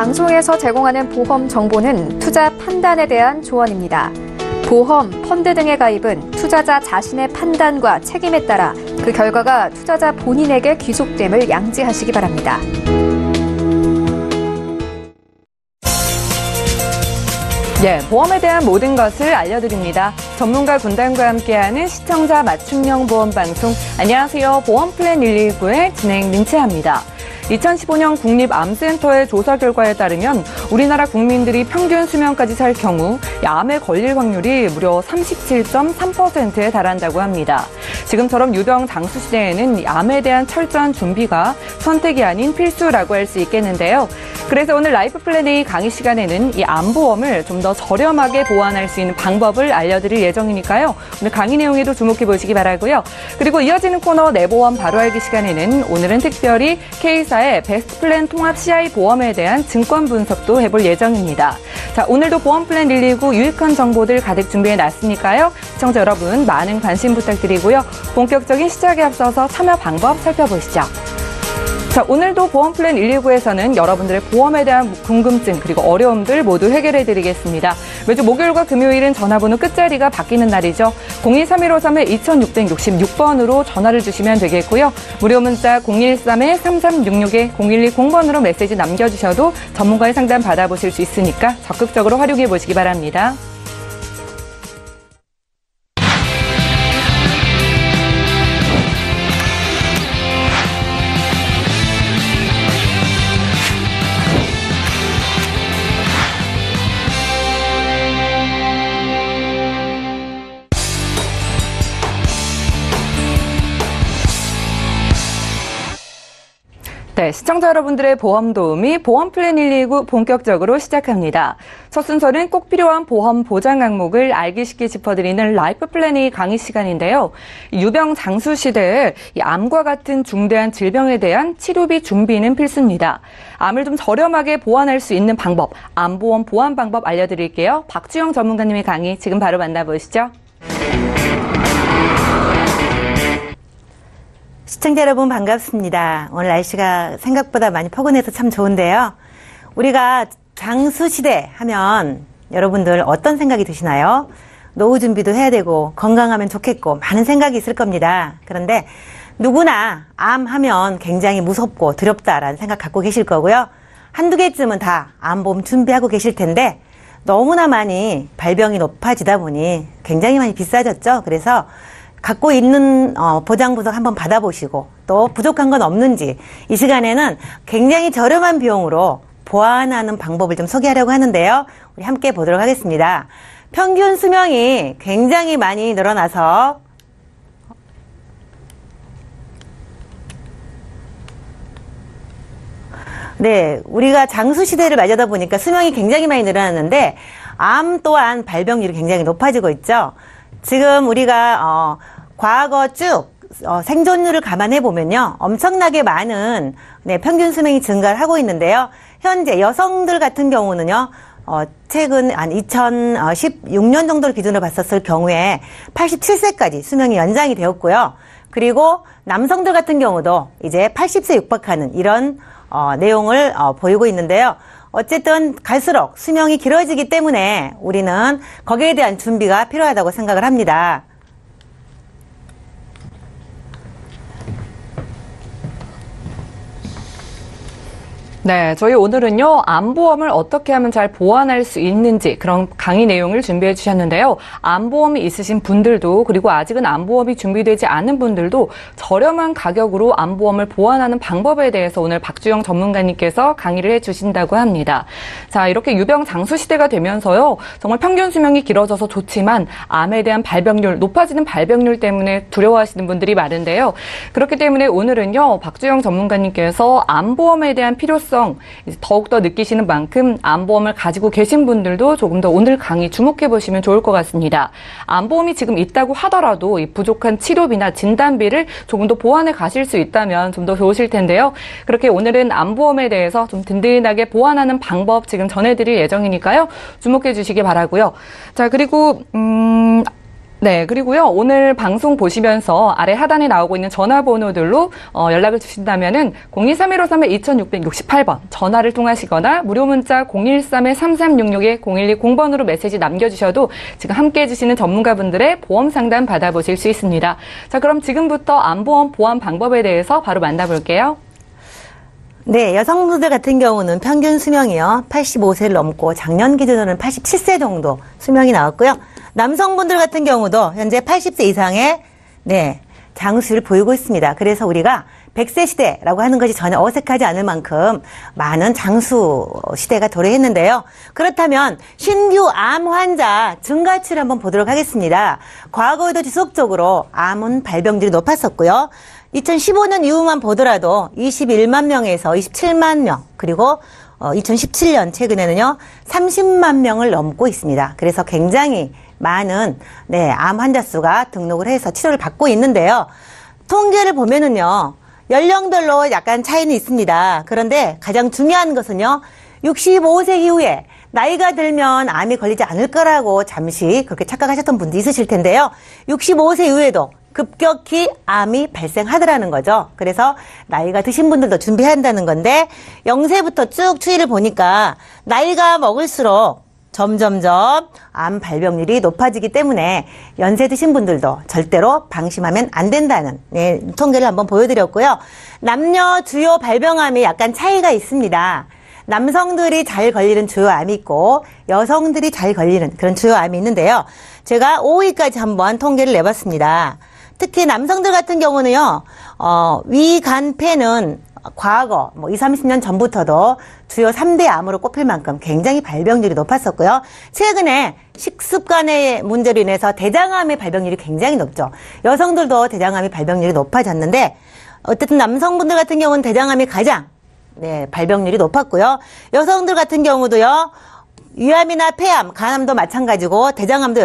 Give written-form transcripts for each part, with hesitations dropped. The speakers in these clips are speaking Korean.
방송에서 제공하는 보험 정보는 투자 판단에 대한 조언입니다. 보험, 펀드 등의 가입은 투자자 자신의 판단과 책임에 따라 그 결과가 투자자 본인에게 귀속됨을 양지하시기 바랍니다. 보험에 대한 모든 것을 알려드립니다. 전문가 군단과 함께하는 시청자 맞춤형 보험 방송. 안녕하세요. 보험플랜 119의 진행 민채합니다. 2015년 국립암센터의 조사 결과에 따르면 우리나라 국민들이 평균 수명까지 살 경우 암에 걸릴 확률이 무려 37.3%에 달한다고 합니다. 지금처럼 유병 장수 시대에는 암에 대한 철저한 준비가 선택이 아닌 필수라고 할 수 있겠는데요. 그래서 오늘 라이프 플랜 A 강의 시간에는 이 암보험을 좀 더 저렴하게 보완할 수 있는 방법을 알려드릴 예정이니까요. 오늘 강의 내용에도 주목해 보시기 바라고요. 그리고 이어지는 코너 내보험 바로 알기 시간에는 오늘은 특별히 K사의 베스트 플랜 통합 CI 보험에 대한 증권 분석도 해볼 예정입니다. 자, 오늘도 보험 플랜 119 유익한 정보들 가득 준비해 놨으니까요. 시청자 여러분 많은 관심 부탁드리고요. 본격적인 시작에 앞서서 참여 방법 살펴보시죠. 자, 오늘도 보험 플랜 119에서는 여러분들의 보험에 대한 궁금증 그리고 어려움들 모두 해결해 드리겠습니다. 매주 목요일과 금요일은 전화번호 끝자리가 바뀌는 날이죠. 023153-2666번으로 전화를 주시면 되겠고요. 무료 문자 013-3366-0120번으로 메시지 남겨주셔도 전문가의 상담 받아보실 수 있으니까 적극적으로 활용해 보시기 바랍니다. 네, 시청자 여러분들의 보험 도우미 보험 플랜 119 본격적으로 시작합니다. 첫 순서는 꼭 필요한 보험 보장 항목을 알기 쉽게 짚어드리는 라이프 플랜 A 강의 시간인데요. 유병 장수 시대에 이 암과 같은 중대한 질병에 대한 치료비 준비는 필수입니다. 암을 좀 저렴하게 보완할 수 있는 방법, 암보험 보완 방법 알려드릴게요. 박주영 전문가님의 강의 지금 바로 만나보시죠. 시청자 여러분 반갑습니다. 오늘 날씨가 생각보다 많이 포근해서 참 좋은데요. 우리가 장수시대 하면 여러분들 어떤 생각이 드시나요? 노후 준비도 해야 되고 건강하면 좋겠고 많은 생각이 있을 겁니다. 그런데 누구나 암 하면 굉장히 무섭고 두렵다라는 생각 갖고 계실 거고요. 한두 개쯤은 다 암보험 준비하고 계실 텐데 너무나 많이 발병이 높아지다 보니 굉장히 많이 비싸졌죠. 그래서 갖고 있는 보장 분석 한번 받아보시고 또 부족한 건 없는지 이 시간에는 굉장히 저렴한 비용으로 보완하는 방법을 좀 소개하려고 하는데요. 우리 함께 보도록 하겠습니다. 평균 수명이 굉장히 많이 늘어나서 네, 우리가 장수 시대를 맞이하다 보니까 수명이 굉장히 많이 늘어났는데 암 또한 발병률이 굉장히 높아지고 있죠. 지금 우리가 과거 쭉 생존율을 감안해 보면요, 엄청나게 많은 평균 수명이 증가를 하고 있는데요. 현재 여성들 같은 경우는요, 최근 한 2016년 정도를 기준으로 봤었을 경우에 87세까지 수명이 연장이 되었고요. 그리고 남성들 같은 경우도 이제 80세 육박하는 이런 내용을 보이고 있는데요. 어쨌든 갈수록 수명이 길어지기 때문에 우리는 거기에 대한 준비가 필요하다고 생각을 합니다. 네, 저희 오늘은요, 암보험을 어떻게 하면 잘 보완할 수 있는지 그런 강의 내용을 준비해 주셨는데요. 암보험이 있으신 분들도 그리고 아직은 암보험이 준비되지 않은 분들도 저렴한 가격으로 암보험을 보완하는 방법에 대해서 오늘 박주영 전문가님께서 강의를 해 주신다고 합니다. 자, 이렇게 유병 장수 시대가 되면서요, 정말 평균 수명이 길어져서 좋지만 암에 대한 발병률, 높아지는 발병률 때문에 두려워하시는 분들이 많은데요. 그렇기 때문에 오늘은요, 박주영 전문가님께서 암보험에 대한 필요성 더욱더 느끼시는 만큼 암보험을 가지고 계신 분들도 조금 더 오늘 강의 주목해 보시면 좋을 것 같습니다. 암보험이 지금 있다고 하더라도 이 부족한 치료비나 진단비를 조금 더 보완해 가실 수 있다면 좀 더 좋으실 텐데요. 그렇게 오늘은 암보험에 대해서 좀 든든하게 보완하는 방법 지금 전해드릴 예정이니까요. 주목해 주시기 바라고요. 자, 그리고 네, 그리고요, 오늘 방송 보시면서 아래 하단에 나오고 있는 전화번호들로 연락을 주신다면은 023-1531-2668번 전화를 통하시거나 무료 문자 013-3366-0120번으로 메시지 남겨주셔도 지금 함께 해주시는 전문가분들의 보험 상담 받아보실 수 있습니다. 자, 그럼 지금부터 암보험 보완 방법에 대해서 바로 만나볼게요. 네, 여성분들 같은 경우는 평균 수명이요. 85세를 넘고 작년 기준으로는 87세 정도 수명이 나왔고요. 남성분들 같은 경우도 현재 80세 이상의 장수를 보이고 있습니다. 그래서 우리가 100세 시대라고 하는 것이 전혀 어색하지 않을 만큼 많은 장수 시대가 도래했는데요. 그렇다면 신규 암 환자 증가치를 한번 보도록 하겠습니다. 과거에도 지속적으로 암은 발병률이 높았었고요. 2015년 이후만 보더라도 21만 명에서 27만 명, 그리고 2017년 최근에는요 30만 명을 넘고 있습니다. 그래서 굉장히 많은 암 환자 수가 등록을 해서 치료를 받고 있는데요. 통계를 보면은요 연령별로 약간 차이는 있습니다. 그런데 가장 중요한 것은요 65세 이후에 나이가 들면 암이 걸리지 않을 거라고 잠시 그렇게 착각하셨던 분도 있으실 텐데요. 65세 이후에도 급격히 암이 발생하더라는 거죠. 그래서 나이가 드신 분들도 준비해야 한다는 건데 0세부터 쭉 추이를 보니까 나이가 먹을수록 점점점 암 발병률이 높아지기 때문에 연세 드신 분들도 절대로 방심하면 안 된다는 통계를 한번 보여드렸고요. 남녀 주요 발병암이 약간 차이가 있습니다. 남성들이 잘 걸리는 주요 암이 있고 여성들이 잘 걸리는 그런 주요 암이 있는데요. 제가 5위까지 한번 통계를 내봤습니다. 특히 남성들 같은 경우는요, 위간폐는 과거, 20, 30년 전부터도 주요 3대 암으로 꼽힐 만큼 굉장히 발병률이 높았었고요. 최근에 식습관의 문제로 인해서 대장암의 발병률이 굉장히 높죠. 여성들도 대장암의 발병률이 높아졌는데, 어쨌든 남성분들 같은 경우는 대장암이 가장, 발병률이 높았고요. 여성들 같은 경우도요, 위암이나 폐암, 간암도 마찬가지고 대장암도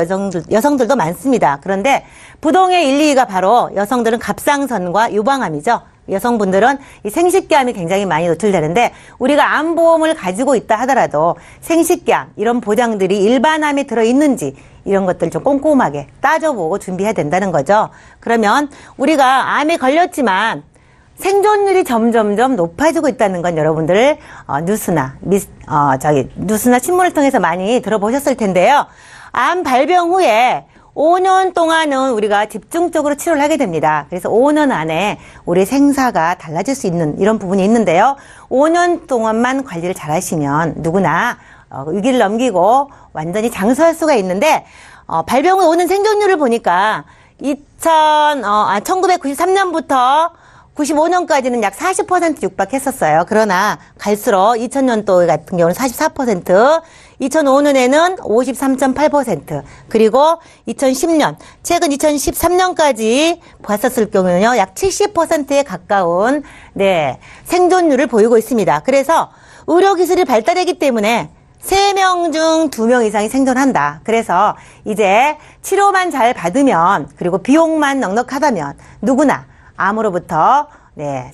여성들도 많습니다. 그런데 부동의 1, 2위가 바로 여성들은 갑상선과 유방암이죠. 여성분들은 이 생식기암이 굉장히 많이 노출되는데 우리가 암보험을 가지고 있다 하더라도 생식기암 이런 보장들이 일반암에 들어있는지 이런 것들 좀 꼼꼼하게 따져보고 준비해야 된다는 거죠. 그러면 우리가 암에 걸렸지만 생존율이 점점점 높아지고 있다는 건 여러분들 뉴스나 신문을 통해서 많이 들어보셨을 텐데요. 암 발병 후에 5년 동안은 우리가 집중적으로 치료를 하게 됩니다. 그래서 5년 안에 우리 생사가 달라질 수 있는 이런 부분이 있는데요. 5년 동안만 관리를 잘 하시면 누구나 위기를 넘기고 완전히 장수할 수가 있는데 발병 후 오는 생존율을 보니까 1993년부터 95년까지는 약 40% 육박했었어요. 그러나 갈수록 2000년도 같은 경우는 44%, 2005년에는 53.8%, 그리고 2010년, 최근 2013년까지 봤었을 경우는요, 약 70%에 가까운, 생존율을 보이고 있습니다. 그래서 의료기술이 발달했기 때문에 3명 중 2명 이상이 생존한다. 그래서 이제 치료만 잘 받으면, 그리고 비용만 넉넉하다면 누구나 암으로부터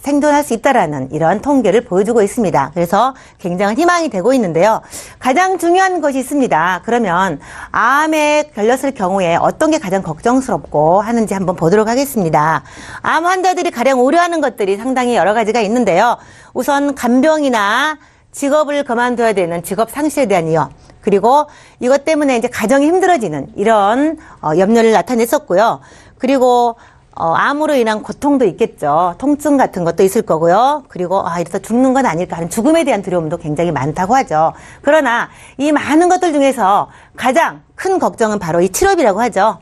생존할 수 있다라는 이런 통계를 보여주고 있습니다. 그래서 굉장한 희망이 되고 있는데요. 가장 중요한 것이 있습니다. 그러면 암에 걸렸을 경우에 어떤 게 가장 걱정스럽고 하는지 한번 보도록 하겠습니다. 암 환자들이 가장 우려하는 것들이 상당히 여러 가지가 있는데요. 우선 간병이나 직업을 그만둬야 되는 직업 상실에 대한 위험, 그리고 이것 때문에 이제 가정이 힘들어지는 이런 염려를 나타냈었고요. 그리고 암으로 인한 고통도 있겠죠. 통증 같은 것도 있을 거고요. 그리고 이래서 죽는 건 아닐까 하는 죽음에 대한 두려움도 굉장히 많다고 하죠. 그러나 이 많은 것들 중에서 가장 큰 걱정은 바로 이 치료비라고 하죠.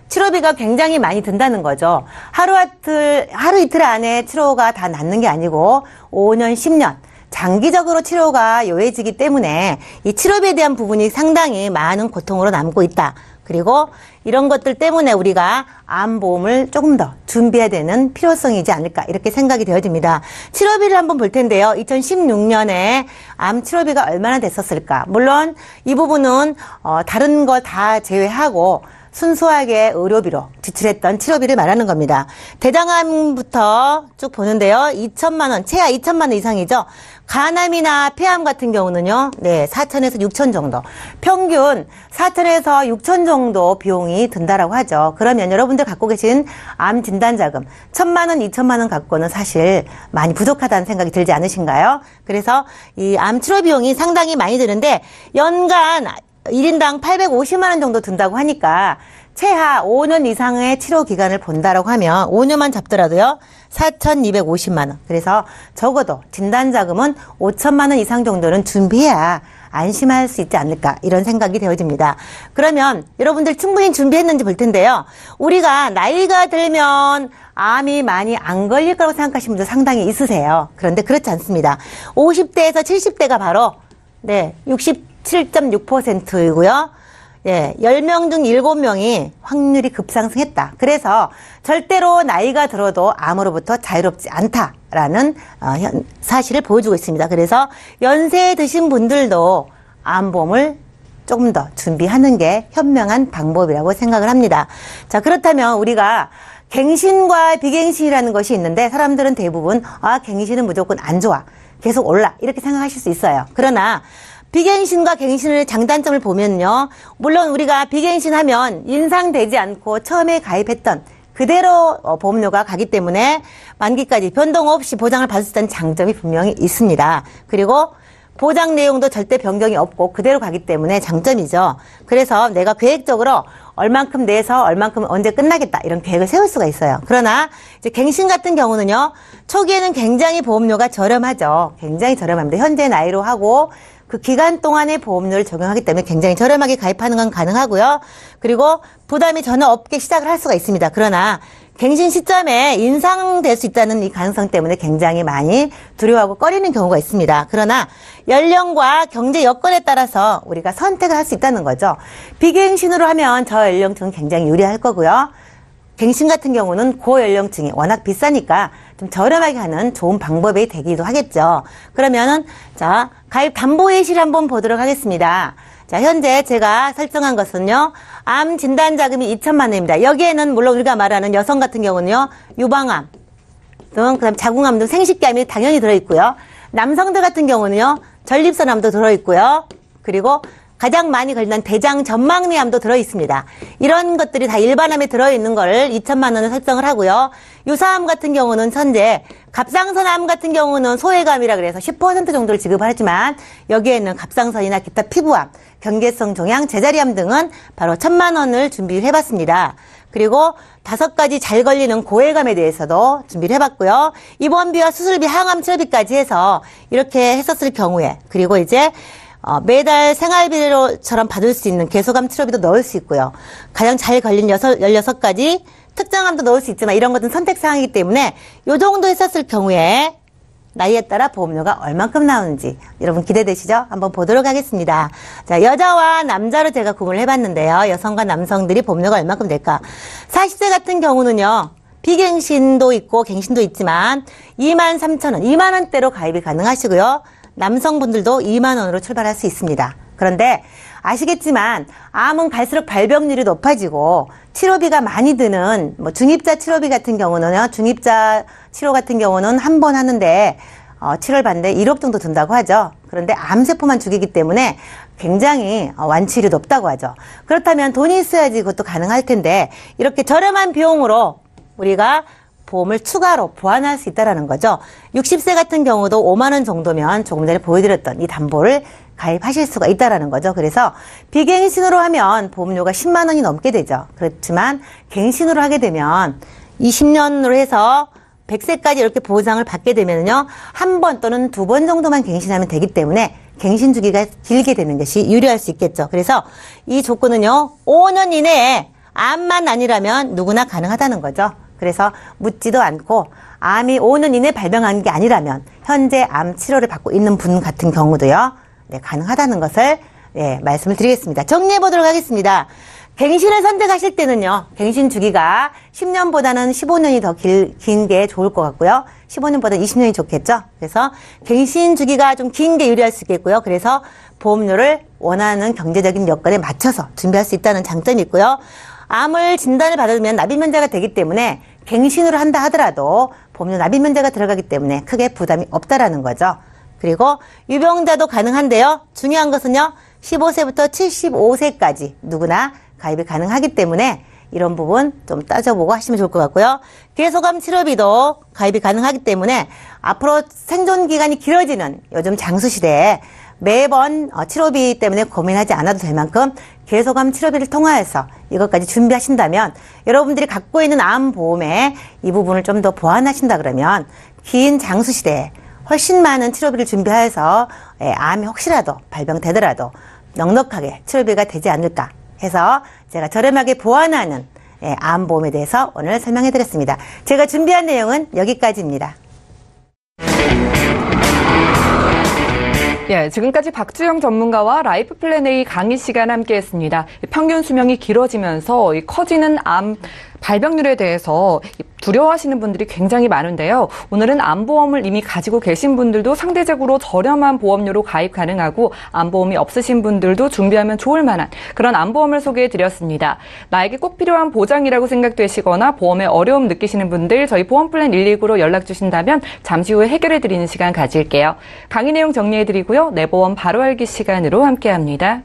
치료비가 굉장히 많이 든다는 거죠. 하루 이틀 안에 치료가 다 낫는 게 아니고 5년, 10년 장기적으로 치료가 요해지기 때문에 이 치료비에 대한 부분이 상당히 많은 고통으로 남고 있다. 그리고 이런 것들 때문에 우리가 암보험을 조금 더 준비해야 되는 필요성이지 않을까 이렇게 생각이 되어집니다. 치료비를 한번 볼 텐데요. 2016년에 암 치료비가 얼마나 됐었을까. 물론 이 부분은 다른 거 다 제외하고 순수하게 의료비로 지출했던 치료비를 말하는 겁니다. 대장암부터 쭉 보는데요. 2천만 원, 최하 2천만 원 이상이죠. 간암이나 폐암 같은 경우는요. 네, 4천에서 6천 정도. 평균 4천에서 6천 정도 비용이 든다라고 하죠. 그러면 여러분들 갖고 계신 암 진단 자금 1천만 원, 2천만 원 갖고는 사실 많이 부족하다는 생각이 들지 않으신가요? 그래서 이 암 치료 비용이 상당히 많이 드는데 연간 1인당 850만 원 정도 든다고 하니까 최하 5년 이상의 치료 기간을 본다라고 하면 5년만 잡더라도요. 4,250만 원. 그래서 적어도 진단 자금은 5천만 원 이상 정도는 준비해야 안심할 수 있지 않을까 이런 생각이 되어집니다. 그러면 여러분들 충분히 준비했는지 볼 텐데요. 우리가 나이가 들면 암이 많이 안 걸릴 거라고 생각하시는 분들 상당히 있으세요. 그런데 그렇지 않습니다. 50대에서 70대가 바로 67.6%이고요. 예, 10명 중 7명이 확률이 급상승했다. 그래서 절대로 나이가 들어도 암으로부터 자유롭지 않다라는 사실을 보여주고 있습니다. 그래서 연세에 드신 분들도 암보험을 조금 더 준비하는 게 현명한 방법이라고 생각을 합니다. 자, 그렇다면 우리가 갱신과 비갱신이라는 것이 있는데 사람들은 대부분 갱신은 무조건 안 좋아. 계속 올라. 이렇게 생각하실 수 있어요. 그러나 비갱신과 갱신의 장단점을 보면요. 물론 우리가 비갱신하면 인상되지 않고 처음에 가입했던 그대로 보험료가 가기 때문에 만기까지 변동 없이 보장을 받을 수 있다는 장점이 분명히 있습니다. 그리고 보장 내용도 절대 변경이 없고 그대로 가기 때문에 장점이죠. 그래서 내가 계획적으로 얼만큼 내서 얼만큼 언제 끝나겠다 이런 계획을 세울 수가 있어요. 그러나 이제 갱신 같은 경우는요. 초기에는 굉장히 보험료가 저렴하죠. 굉장히 저렴합니다. 현재 나이로 하고 그 기간 동안의 보험료를 적용하기 때문에 굉장히 저렴하게 가입하는 건 가능하고요. 그리고 부담이 전혀 없게 시작을 할 수가 있습니다. 그러나 갱신 시점에 인상될 수 있다는 이 가능성 때문에 굉장히 많이 두려워하고 꺼리는 경우가 있습니다. 그러나 연령과 경제 여건에 따라서 우리가 선택을 할 수 있다는 거죠. 비갱신으로 하면 저연령층은 굉장히 유리할 거고요. 갱신 같은 경우는 고연령층이 워낙 비싸니까 좀 저렴하게 하는 좋은 방법이 되기도 하겠죠. 그러면은 자, 가입 담보 예시를 한번 보도록 하겠습니다. 자, 현재 제가 설정한 것은요. 암 진단 자금이 2천만 원입니다. 여기에는 물론 우리가 말하는 여성 같은 경우는요. 유방암 등 그다음 자궁암 등 생식기암이 당연히 들어 있고요. 남성들 같은 경우는요. 전립선암도 들어 있고요. 그리고 가장 많이 걸리는 대장 전망리암도 들어 있습니다. 이런 것들이 다 일반암에 들어 있는 걸 2천만 원을 설정을 하고요. 유사암 같은 경우는 현재 갑상선암 같은 경우는 소외감이라 그래서 10% 정도를 지급을 하지만 여기에는 갑상선이나 기타 피부암, 경계성 종양, 제자리암 등은 바로 1,000만 원을 준비를 해봤습니다. 그리고 5가지 잘 걸리는 고해감에 대해서도 준비를 해봤고요. 입원비와 수술비, 항암 치료비까지 해서 이렇게 했었을 경우에 그리고 이제 매달 생활비로처럼 받을 수 있는 개소감 치료비도 넣을 수 있고요. 가장 잘 걸린 16가지 특정암도 넣을 수 있지만 이런 것은 선택사항이기 때문에 요 정도 했었을 경우에 나이에 따라 보험료가 얼만큼 나오는지 여러분 기대되시죠? 한번 보도록 하겠습니다. 자, 여자와 남자로 제가 구분을 해봤는데요. 여성과 남성들이 보험료가 얼만큼 될까? 40세 같은 경우는요. 비갱신도 있고 갱신도 있지만 23,000원, 2만 원대로 가입이 가능하시고요. 남성분들도 2만 원으로 출발할 수 있습니다. 그런데 아시겠지만 암은 갈수록 발병률이 높아지고 치료비가 많이 드는 중입자 치료비 같은 경우는요. 중입자 치료 같은 경우는 한 번 하는데 치료를 받는데 1억 정도 든다고 하죠. 그런데 암세포만 죽이기 때문에 굉장히 완치율이 높다고 하죠. 그렇다면 돈이 있어야지 그것도 가능할 텐데 이렇게 저렴한 비용으로 우리가 보험을 추가로 보완할 수 있다는 거죠. 60세 같은 경우도 5만 원 정도면 조금 전에 보여드렸던 이 담보를 가입하실 수가 있다는 거죠. 그래서 비갱신으로 하면 보험료가 10만 원이 넘게 되죠. 그렇지만 갱신으로 하게 되면 20년으로 해서 100세까지 이렇게 보장을 받게 되면요. 한 번 또는 2번 정도만 갱신하면 되기 때문에 갱신 주기가 길게 되는 것이 유리할 수 있겠죠. 그래서 이 조건은요. 5년 이내에 암만 아니라면 누구나 가능하다는 거죠. 그래서 묻지도 않고 암이 5년 이내에 발병한 게 아니라면 현재 암 치료를 받고 있는 분 같은 경우도요. 네, 가능하다는 것을 말씀을 드리겠습니다. 정리해 보도록 하겠습니다. 갱신을 선택하실 때는요. 갱신 주기가 10년보다는 15년이 더 긴 게 좋을 것 같고요. 15년보다 20년이 좋겠죠. 그래서 갱신 주기가 좀 긴 게 유리할 수 있겠고요. 그래서 보험료를 원하는 경제적인 여건에 맞춰서 준비할 수 있다는 장점이 있고요. 암을 진단을 받으면 납입면제가 되기 때문에 갱신으로 한다 하더라도 보험료 납입면제가 들어가기 때문에 크게 부담이 없다라는 거죠. 그리고 유병자도 가능한데요. 중요한 것은요. 15세부터 75세까지 누구나 가입이 가능하기 때문에 이런 부분 좀 따져보고 하시면 좋을 것 같고요. 개소감 치료비도 가입이 가능하기 때문에 앞으로 생존 기간이 길어지는 요즘 장수시대에 매번 치료비 때문에 고민하지 않아도 될 만큼 개소감 치료비를 통하여서 이것까지 준비하신다면 여러분들이 갖고 있는 암보험에 이 부분을 좀 더 보완하신다 그러면 긴 장수시대에 훨씬 많은 치료비를 준비하여서 암이 혹시라도 발병되더라도 넉넉하게 치료비가 되지 않을까 해서 제가 저렴하게 보완하는 암보험에 대해서 오늘 설명해 드렸습니다. 제가 준비한 내용은 여기까지입니다. 예, 지금까지 박주영 전문가와 라이프 플랜 A 강의 시간 함께했습니다. 평균 수명이 길어지면서 커지는 암 발병률에 대해서 두려워하시는 분들이 굉장히 많은데요. 오늘은 암보험을 이미 가지고 계신 분들도 상대적으로 저렴한 보험료로 가입 가능하고 암보험이 없으신 분들도 준비하면 좋을 만한 그런 암보험을 소개해드렸습니다. 나에게 꼭 필요한 보장이라고 생각되시거나 보험에 어려움 느끼시는 분들 저희 보험플랜 119로 연락 주신다면 잠시 후에 해결해드리는 시간 가질게요. 강의 내용 정리해드리고요. 내 보험 바로 알기 시간으로 함께합니다.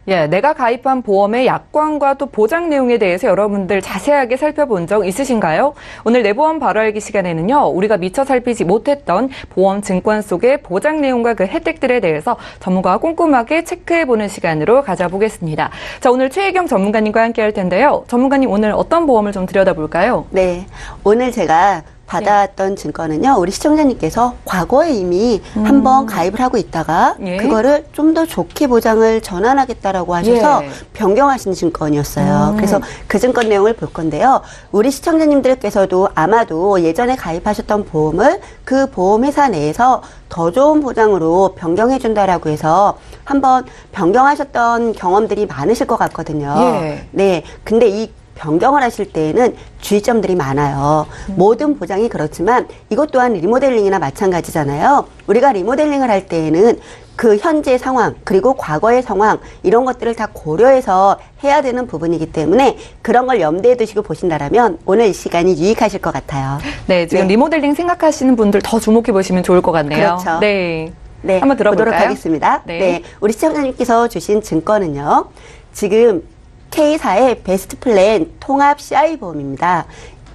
예, 내가 가입한 보험의 약관과 또 보장 내용에 대해서 여러분들 자세하게 살펴본 적 있으신가요? 오늘 내 보험 바로 알기 시간에는요, 우리가 미처 살피지 못했던 보험 증권 속의 보장 내용과 그 혜택들에 대해서 전문가와 꼼꼼하게 체크해보는 시간으로 가져보겠습니다. 자, 오늘 최혜경 전문가님과 함께 할 텐데요. 전문가님, 오늘 어떤 보험을 좀 들여다볼까요? 네, 오늘 제가 받아왔던 증권은요, 우리 시청자님께서 과거에 이미 한번 가입을 하고 있다가 그거를 좀 더 좋게 보장을 전환하겠다라고 하셔서 변경하신 증권이었어요. 그래서 그 증권 내용을 볼 건데요. 우리 시청자님들께서도 아마도 예전에 가입하셨던 보험을 그 보험회사 내에서 더 좋은 보장으로 변경해준다라고 해서 한번 변경하셨던 경험들이 많으실 것 같거든요. 네, 근데 이 변경을 하실 때에는 주의점들이 많아요. 모든 보장이 그렇지만 이것 또한 리모델링이나 마찬가지잖아요. 우리가 리모델링을 할 때에는 그 현재 상황 그리고 과거의 상황 이런 것들을 다 고려해서 해야 되는 부분이기 때문에 그런 걸 염두에 두시고 보신다라면 오늘 이 시간이 유익하실 것 같아요. 네, 지금 리모델링 생각하시는 분들 더 주목해 보시면 좋을 것 같네요. 그렇죠. 네, 한번 들어보도록 하겠습니다. 네, 우리 시청자님께서 주신 증권은요. 지금 K사의 베스트 플랜 통합 CI 보험입니다.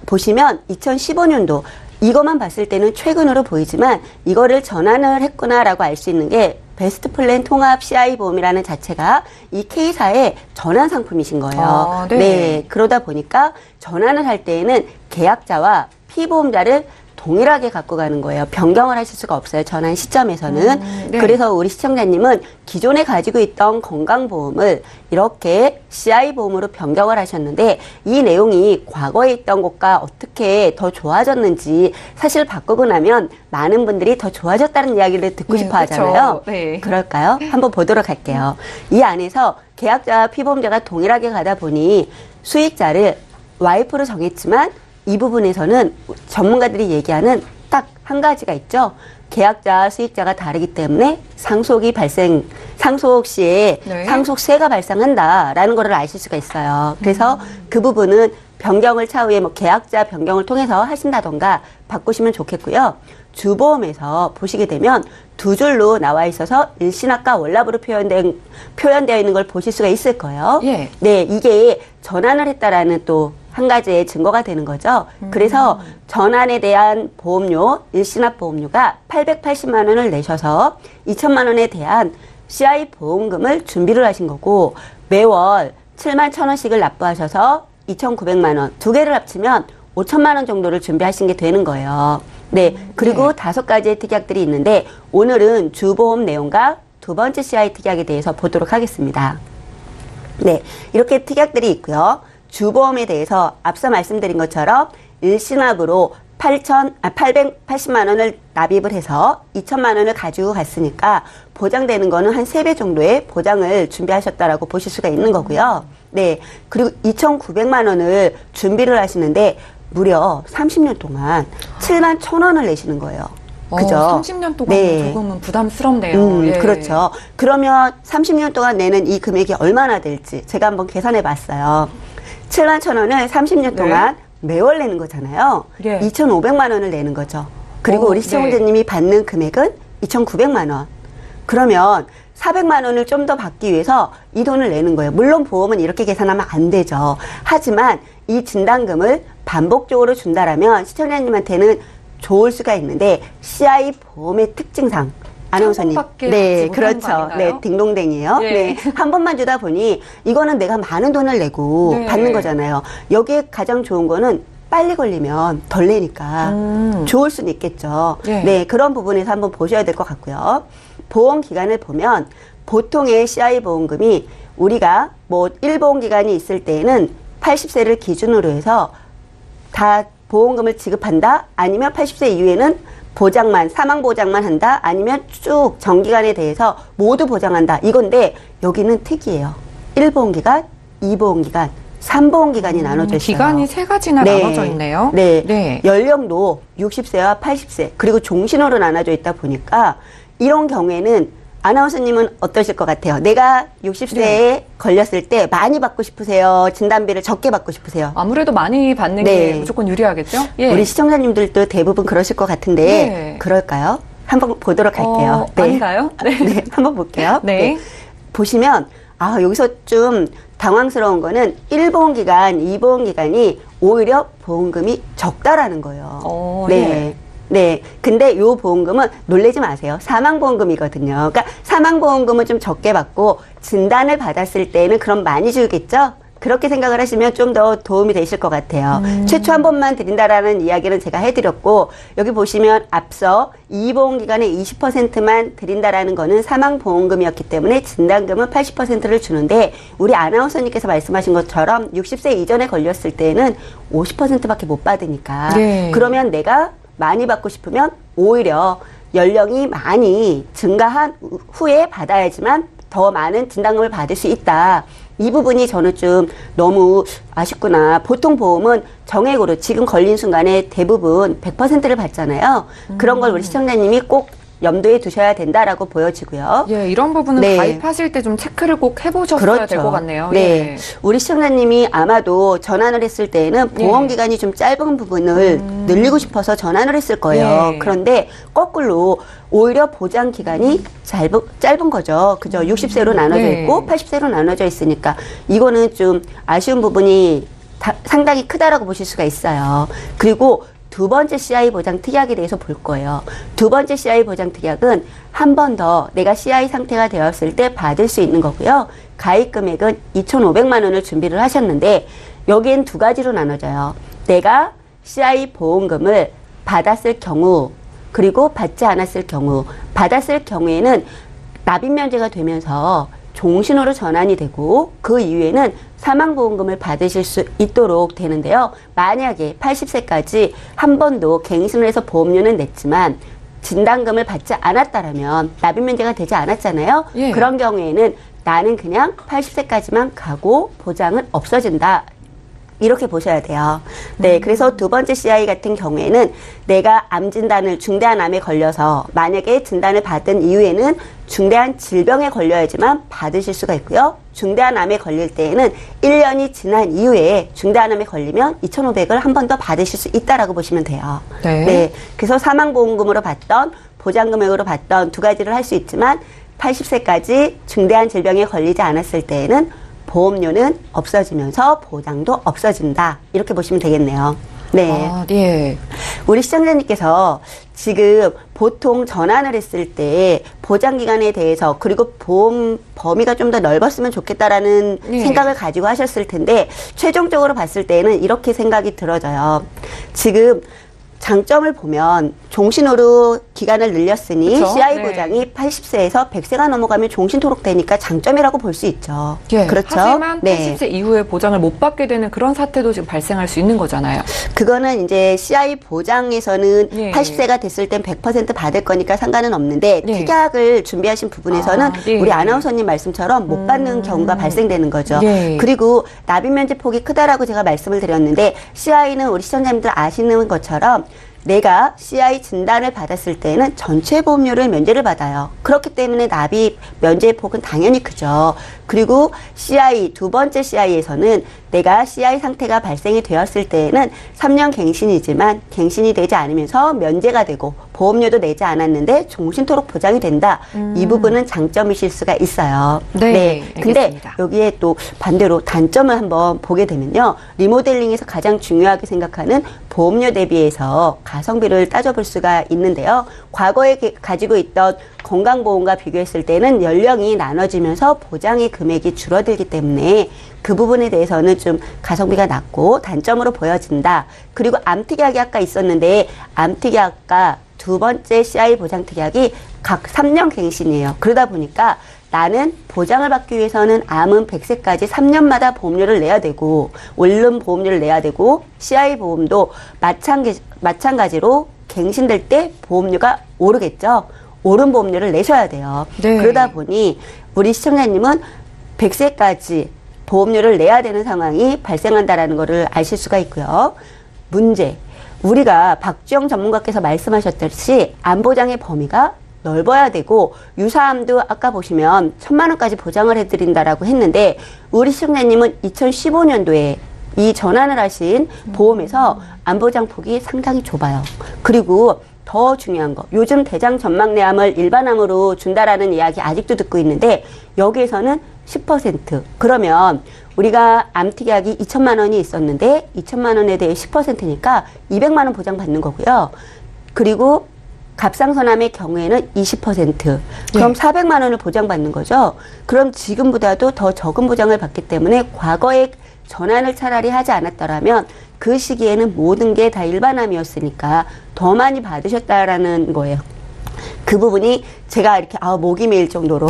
보시면 2015년도 이것만 봤을 때는 최근으로 보이지만 이거를 전환을 했구나라고 알 수 있는 게 베스트 플랜 통합 CI 보험이라는 자체가 이 K사의 전환 상품이신 거예요. 네, 그러다 보니까 전환을 할 때에는 계약자와 피보험자를 동일하게 갖고 가는 거예요. 변경을 하실 수가 없어요. 전환 시점에서는. 그래서 우리 시청자님은 기존에 가지고 있던 건강보험을 이렇게 CI보험으로 변경을 하셨는데 이 내용이 과거에 있던 것과 어떻게 더 좋아졌는지 사실 바꾸고 나면 많은 분들이 더 좋아졌다는 이야기를 듣고 싶어 하잖아요. 그럴까요? 한번 보도록 할게요. 이 안에서 계약자와 피보험자가 동일하게 가다 보니 수익자를 와이프로 정했지만 이 부분에서는 전문가들이 얘기하는 딱 한 가지가 있죠. 계약자, 수익자가 다르기 때문에 상속 시에 네. 상속세가 발생한다라는 거를 아실 수가 있어요. 그래서 그 부분은 변경을 차후에 뭐 계약자 변경을 통해서 하신다던가 바꾸시면 좋겠고요. 주보험에서 보시게 되면 두 줄로 나와 있어서 일시납과 월납으로 표현되어 있는 걸 보실 수가 있을 거예요. 예. 네, 이게 전환을 했다라는 또 한 가지의 증거가 되는 거죠. 그래서 전환에 대한 보험료, 일시납 보험료가 880만 원을 내셔서 2천만 원에 대한 CI 보험금을 준비를 하신 거고, 매월 7만 1,000원씩을 납부하셔서 2,900만 원, 두 개를 합치면 5천만 원 정도를 준비하신 게 되는 거예요. 네, 그리고 5가지의 특약들이 있는데 오늘은 주보험 내용과 두 번째 CI 특약에 대해서 보도록 하겠습니다. 네, 이렇게 특약들이 있고요. 주보험에 대해서 앞서 말씀드린 것처럼 일시납으로 880만 원을 납입을 해서 2천만 원을 가지고 갔으니까 보장되는 거는 한 3배 정도의 보장을 준비하셨다라고 보실 수가 있는 거고요. 네, 그리고 2,900만 원을 준비를 하시는데 무려 30년 동안 7만 1,000원을 내시는 거예요. 그죠? 30년 동안 네. 조금은 부담스럽네요. 예. 그렇죠. 그러면 30년 동안 내는 이 금액이 얼마나 될지 제가 한번 계산해 봤어요. 7만 1,000원을 30년 동안 매월 내는 거잖아요. 예. 2,500만 원을 내는 거죠. 그리고 우리 시청자님이 받는 금액은 2,900만 원. 그러면 400만 원을 좀 더 받기 위해서 이 돈을 내는 거예요. 물론 보험은 이렇게 계산하면 안 되죠. 하지만 이 진단금을 반복적으로 준다라면 시청자님한테는 좋을 수가 있는데 CI 보험의 특징상 아나운서님. 네, 그렇죠. 네, 딩동댕이에요. 예. 네, 한 번만 주다 보니 이거는 내가 많은 돈을 내고 네. 받는 거잖아요. 여기에 가장 좋은 거는 빨리 걸리면 덜 내니까 좋을 수는 있겠죠. 예. 네, 그런 부분에서 한번 보셔야 될 것 같고요. 보험 기간을 보면 보통의 CI 보험금이 우리가 뭐 1보험 기간이 있을 때에는 80세를 기준으로 해서 다 보험금을 지급한다, 아니면 80세 이후에는 보장만, 사망 보장만 한다, 아니면 쭉 정기간에 대해서 모두 보장한다, 이건데 여기는 특이해요. 1보험 기간, 2보험 기간, 3보험 기간이 나눠져 있어요. 기간이 3가지나 나눠져 있네요. 네. 네. 연령도 60세와 80세, 그리고 종신호로 나눠져 있다 보니까 이런 경우에는 아나운서님은 어떠실 것 같아요? 내가 60세에 걸렸을 때 많이 받고 싶으세요? 진단비를 적게 받고 싶으세요? 아무래도 많이 받는 게 무조건 유리하겠죠? 예. 우리 시청자님들도 대부분 그러실 것 같은데 네. 그럴까요? 한번 보도록 할게요. 아닌가요? 네. 네, 한번 볼게요. 네. 보시면 여기서 좀 당황스러운 거는 1보험 기간, 2보험 기간이 오히려 보험금이 적다라는 거예요. 네. 예. 네. 근데 요 보험금은 놀라지 마세요. 사망보험금이거든요. 그러니까 사망보험금은 좀 적게 받고 진단을 받았을 때는 그럼 많이 주겠죠? 그렇게 생각을 하시면 좀 더 도움이 되실 것 같아요. 최초 한 번만 드린다라는 이야기는 제가 해드렸고, 여기 보시면 앞서 2보험 기간에 20%만 드린다라는 거는 사망보험금이었기 때문에 진단금은 80%를 주는데, 우리 아나운서님께서 말씀하신 것처럼 60세 이전에 걸렸을 때는 50%밖에 못 받으니까. 네. 그러면 내가 많이 받고 싶으면 오히려 연령이 많이 증가한 후에 받아야지만 더 많은 진단금을 받을 수 있다. 이 부분이 저는 좀 너무 아쉽구나. 보통 보험은 정액으로 지금 걸린 순간에 대부분 100%를 받잖아요. 그런 걸 우리 시청자님이 꼭 염두에 두셔야 된다라고 보여지고요. 예, 이런 부분은 네. 가입하실 때 좀 체크를 꼭 해보셨어야 그렇죠. 될 것 같네요. 네. 예. 우리 시청자님이 아마도 전환을 했을 때에는 보험 기간이 좀 짧은 부분을 늘리고 싶어서 전환을 했을 거예요. 예. 그런데 거꾸로 오히려 보장 기간이 짧은 거죠. 그죠? 60세로 나눠져 네. 있고 80세로 나눠져 있으니까 이거는 좀 아쉬운 부분이 상당히 크다라고 보실 수가 있어요. 그리고 두 번째 CI 보장 특약에 대해서 볼 거예요. 두 번째 CI 보장 특약은 한 번 더 내가 CI 상태가 되었을 때 받을 수 있는 거고요. 가입 금액은 2,500만 원을 준비를 하셨는데 여기엔 두 가지로 나눠져요. 내가 CI 보험금을 받았을 경우, 그리고 받지 않았을 경우. 받았을 경우에는 납입 면제가 되면서 종신호로 전환이 되고 그 이후에는 사망보험금을 받으실 수 있도록 되는데요. 만약에 80세까지 한 번도 갱신을 해서 보험료는 냈지만 진단금을 받지 않았다라면, 납입 면제가 되지 않았잖아요. 예. 그런 경우에는 나는 그냥 80세까지만 가고 보장은 없어진다. 이렇게 보셔야 돼요. 네, 그래서 두 번째 CI 같은 경우에는 내가 암 진단을 중대한 암에 걸려서 만약에 진단을 받은 이후에는 중대한 질병에 걸려야지만 받으실 수가 있고요. 중대한 암에 걸릴 때에는 1년이 지난 이후에 중대한 암에 걸리면 2,500을 한 번 더 받으실 수 있다라고 보시면 돼요. 네. 그래서 사망보험금으로 받던 보장금액으로 받던 두 가지를 할 수 있지만 80세까지 중대한 질병에 걸리지 않았을 때에는 보험료는 없어지면서 보장도 없어진다. 이렇게 보시면 되겠네요. 네. 아, 예. 우리 시청자님께서 지금 보통 전환을 했을 때 보장기간에 대해서 그리고 보험 범위가 좀 더 넓었으면 좋겠다라는 예. 생각을 가지고 하셨을 텐데 최종적으로 봤을 때는 이렇게 생각이 들어져요. 지금 장점을 보면 종신호로 기간을 늘렸으니 그쵸? CI 네. 보장이 80세에서 100세가 넘어가면 종신토록 되니까 장점이라고 볼 수 있죠. 예. 그렇죠? 하지만 네. 80세 이후에 보장을 못 받게 되는 그런 사태도 지금 발생할 수 있는 거잖아요. 그거는 이제 CI 보장에서는 예. 80세가 됐을 땐 100% 받을 거니까 상관은 없는데 예. 특약을 준비하신 부분에서는 아, 예. 우리 아나운서님 말씀처럼 못 받는 경우가 발생되는 거죠. 예. 그리고 납입 면제 폭이 크다라고 제가 말씀을 드렸는데 CI는 우리 시청자님들 아시는 것처럼 내가 CI 진단을 받았을 때는 전체 보험료를 면제를 받아요. 그렇기 때문에 납입 면제의 폭은 당연히 크죠. 그리고 CI, 두 번째 CI에서는 내가 CI 상태가 발생이 되었을 때에는 3년 갱신이지만 갱신이 되지 않으면서 면제가 되고 보험료도 내지 않았는데 종신토록 보장이 된다. 이 부분은 장점이실 수가 있어요. 네, 근데 알겠습니다. 여기에 또 반대로 단점을 한번 보게 되면요. 리모델링에서 가장 중요하게 생각하는 보험료 대비해서 가성비를 따져볼 수가 있는데요. 과거에 가지고 있던 건강보험과 비교했을 때는 연령이 나눠지면서 보장의 금액이 줄어들기 때문에 그 부분에 대해서는 좀 가성비가 낮고 단점으로 보여진다. 그리고 암특약이 아까 있었는데 암특약과 두 번째 CI 보장특약이 각 3년 갱신이에요. 그러다 보니까 나는 보장을 받기 위해서는 암은 100세까지 3년마다 보험료를 내야 되고 원룸 보험료를 내야 되고 CI 보험도 마찬가지로 갱신될 때 보험료가 오르겠죠. 오른 보험료를 내셔야 돼요. 네. 그러다 보니 우리 시청자님은 100세까지 보험료를 내야 되는 상황이 발생한다라는 것을 아실 수가 있고요. 문제. 우리가 박주영 전문가께서 말씀하셨듯이 암보장의 범위가 넓어야 되고 유사암도 아까 보시면 1,000만 원까지 보장을 해드린다라고 했는데 우리 시청자님은 2015년도에 이 전환을 하신 보험에서 암보장 폭이 상당히 좁아요. 그리고 더 중요한 거, 요즘 대장 전막내암을 일반암으로 준다라는 이야기 아직도 듣고 있는데 여기에서는 10%. 그러면 우리가 암특약이 2천만 원이 있었는데 2천만 원에 대해 10%니까 200만 원 보장받는 거고요. 그리고 갑상선암의 경우에는 20%. 그럼 400만 원을 보장받는 거죠. 그럼 지금보다도 더 적은 보장을 받기 때문에 과거에 전환을 차라리 하지 않았더라면 그 시기에는 모든 게 다 일반암이었으니까 더 많이 받으셨다라는 거예요. 그 부분이 제가 이렇게 목이 메일 정도로